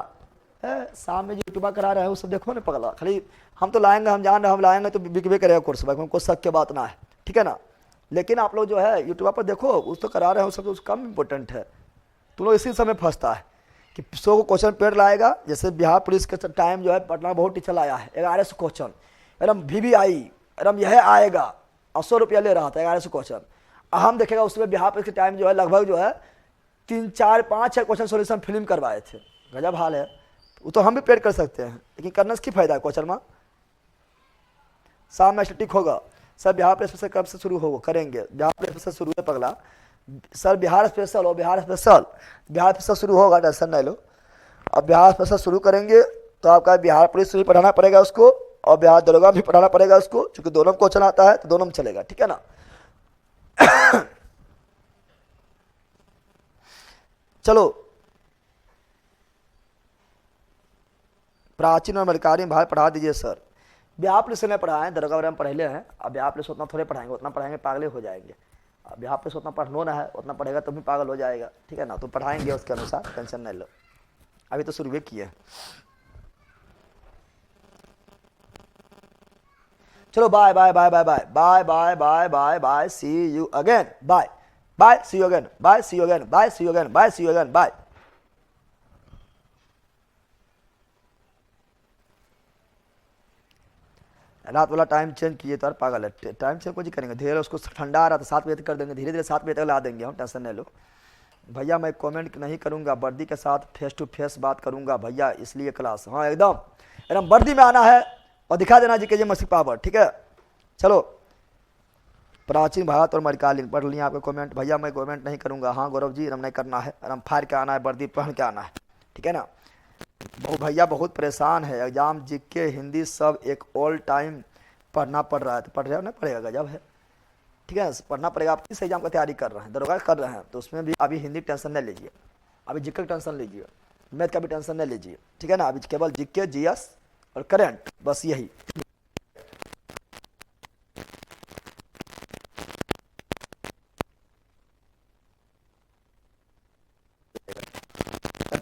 शाम में जो यूट्यूबर करा रहे हैं वो सब देखो ना पगला, खाली हम तो लाएंगे, हम जान रहे हम लाएंगे तो बिकबे करेगा कोर्स, भाई हमको शक की बात ना है, ठीक है ना। लेकिन आप लोग जो है यूट्यूबर पर देखो, उस तो करा रहे हैं, सब तो कम इम्पोर्टेंट है। तुम लोग इसी समय फंसता है कि 100 को क्वेश्चन पेड लाएगा, जैसे बिहार पुलिस के टाइम जो है पटना बहुत टीचर आया है 1100 क्वेश्चन, एकदम VVI एकदम यह आएगा, और 100 रुपया ले रहा था 1100 क्वेश्चन। हम देखेगा उसमें बिहार पुलिस के टाइम जो है लगभग जो है 3 4 5 6 क्वेश्चन सोल्यूशन फिल्म करवाए थे, गजब हाल है। वो तो हम भी पेड कर सकते हैं, लेकिन करने से की फायदा है क्वेश्चन में। शाम में स्टैटिक होगा सर, बिहार स्पेशल कब से शुरू होगा, करेंगे बिहार स्पेशल शुरू है पगला सर, बिहार स्पेशल हो, बिहार स्पेशल शुरू होगा, टेंशन नहीं लो। अब बिहार स्पेशल शुरू करेंगे तो आपका बिहार पुलिस भी पढ़ाना पड़ेगा उसको, और बिहार दरोगा भी पढ़ाना पड़ेगा उसको, क्योंकि दोनों में क्वेश्चन आता है तो दोनों में चलेगा, ठीक है ना। चलो, प्राचीन और मलकारी भाई पढ़ा दीजिए सर। बिहार पुलिस ने पढ़ाए, दरोगा वगैरह पढ़े हैं, अब बिहार पुलिस उतना थोड़े पढ़ाएंगे, उतना पढ़ाएंगे पागले हो जाएंगे। अब बिहार पुलिस उतना पढ़नो ना है, उतना पढ़ेगा तो भी पागल हो जाएगा, ठीक है ना। तो पढ़ाएंगे उसके अनुसार, टेंशन नहीं लो, अभी तो शुरू किए। चलो bye bye bye bye bye bye bye bye bye bye, see you again, bye bye, see you again, bye, see you again, bye, see you again, bye, see you again, bye. रात वाला time change किए तो यार पागल है, time change कुछ करेंगे, धीरे उसको ठंडा आ रहा था 7 बजे तक कर देंगे, धीरे धीरे 7 बजे तक ला देंगे हम, टेंशन नहीं लो भैया। मैं कमेंट नहीं करूंगा, वर्दी के साथ फेस टू फेस बात करूंगा भैया, इसलिए क्लास, हाँ एकदम एकदम वर्दी में आना है और दिखा देना जी के मसीह पावर, ठीक है। चलो, प्राचीन भारत और मलकालीन पढ़ लिया आपके कमेंट, भैया मैं कमेंट नहीं करूंगा, हाँ गौरव जी एकदम नहीं करना है, एकदम फाड़ के आना है, वर्दी पहन के आना है, ठीक है ना। भैया बहुत परेशान है, एग्जाम जीके हिंदी सब एक ऑल टाइम पढ़ना पड़ रहा है, तो पढ़ रहे हो ना, पढ़ेगा गजब है, ठीक है, पढ़ना पड़ेगा। आप किस एग्जाम का तैयारी कर रहे हैं, दरोगा कर रहे हैं, तो उसमें भी अभी हिंदी टेंशन नहीं लीजिए, अभी जीके का टेंशन लीजिए, मैथ का भी टेंशन नहीं लीजिए, ठीक है ना। अभी केवल जीके, जीएस और करंट, बस यही।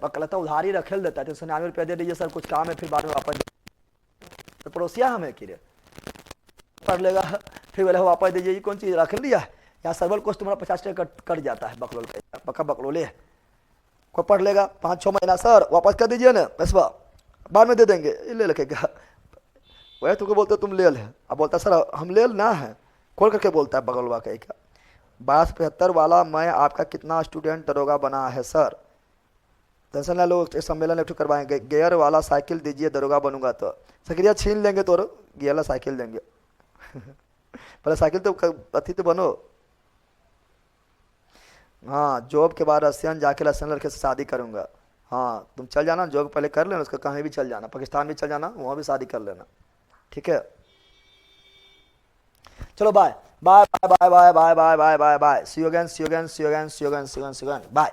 पकड़ा तो उधार ही रखेल देता है, 399 रुपया दे दीजिए सर, कुछ काम है फिर बाद में वापस, तो पड़ोसिया हमें कि पढ़ लेगा फिर बोले वापस दीजिए, ये कौन चीज़ रख लिया है, यहाँ सर्वर कोस्ट तुम्हारा 50 टका कट जाता है, बकलोल का पक्का बकलोले है। कोई पढ़ लेगा 5-6 महीना, सर वापस कर दीजिए ना पैसा, बाद में दे देंगे, ले रखेगा, वही तुमको बोलते तुम ले ले, अब बोलता सर हम ले ना है, खोल करके बोलता है बगलवा का। 1275 वाला मैं आपका कितना स्टूडेंट दरोगा बना है सर, टेंशन ना लो, सम्मेलन एक करवाएंगे। गियर वाला साइकिल दीजिए, दरोगा बनूंगा तो, सक्रिया छीन लेंगे तो गियर वाला साइकिल देंगे। पहले साइकिल तो अति तो बनो। हाँ, जॉब के बाद रसियन जाके रसियन लड़के से शादी करूंगा, हाँ तुम चल जाना, जॉब पहले कर लेना, उसका कहीं भी चल जाना, पाकिस्तान भी चल जाना, वहाँ भी शादी कर लेना, ठीक है। चलो bye bye bye bye bye bye bye bye bye bye, see you again, see you again, see you again, see you again, see you again, see you again, bye.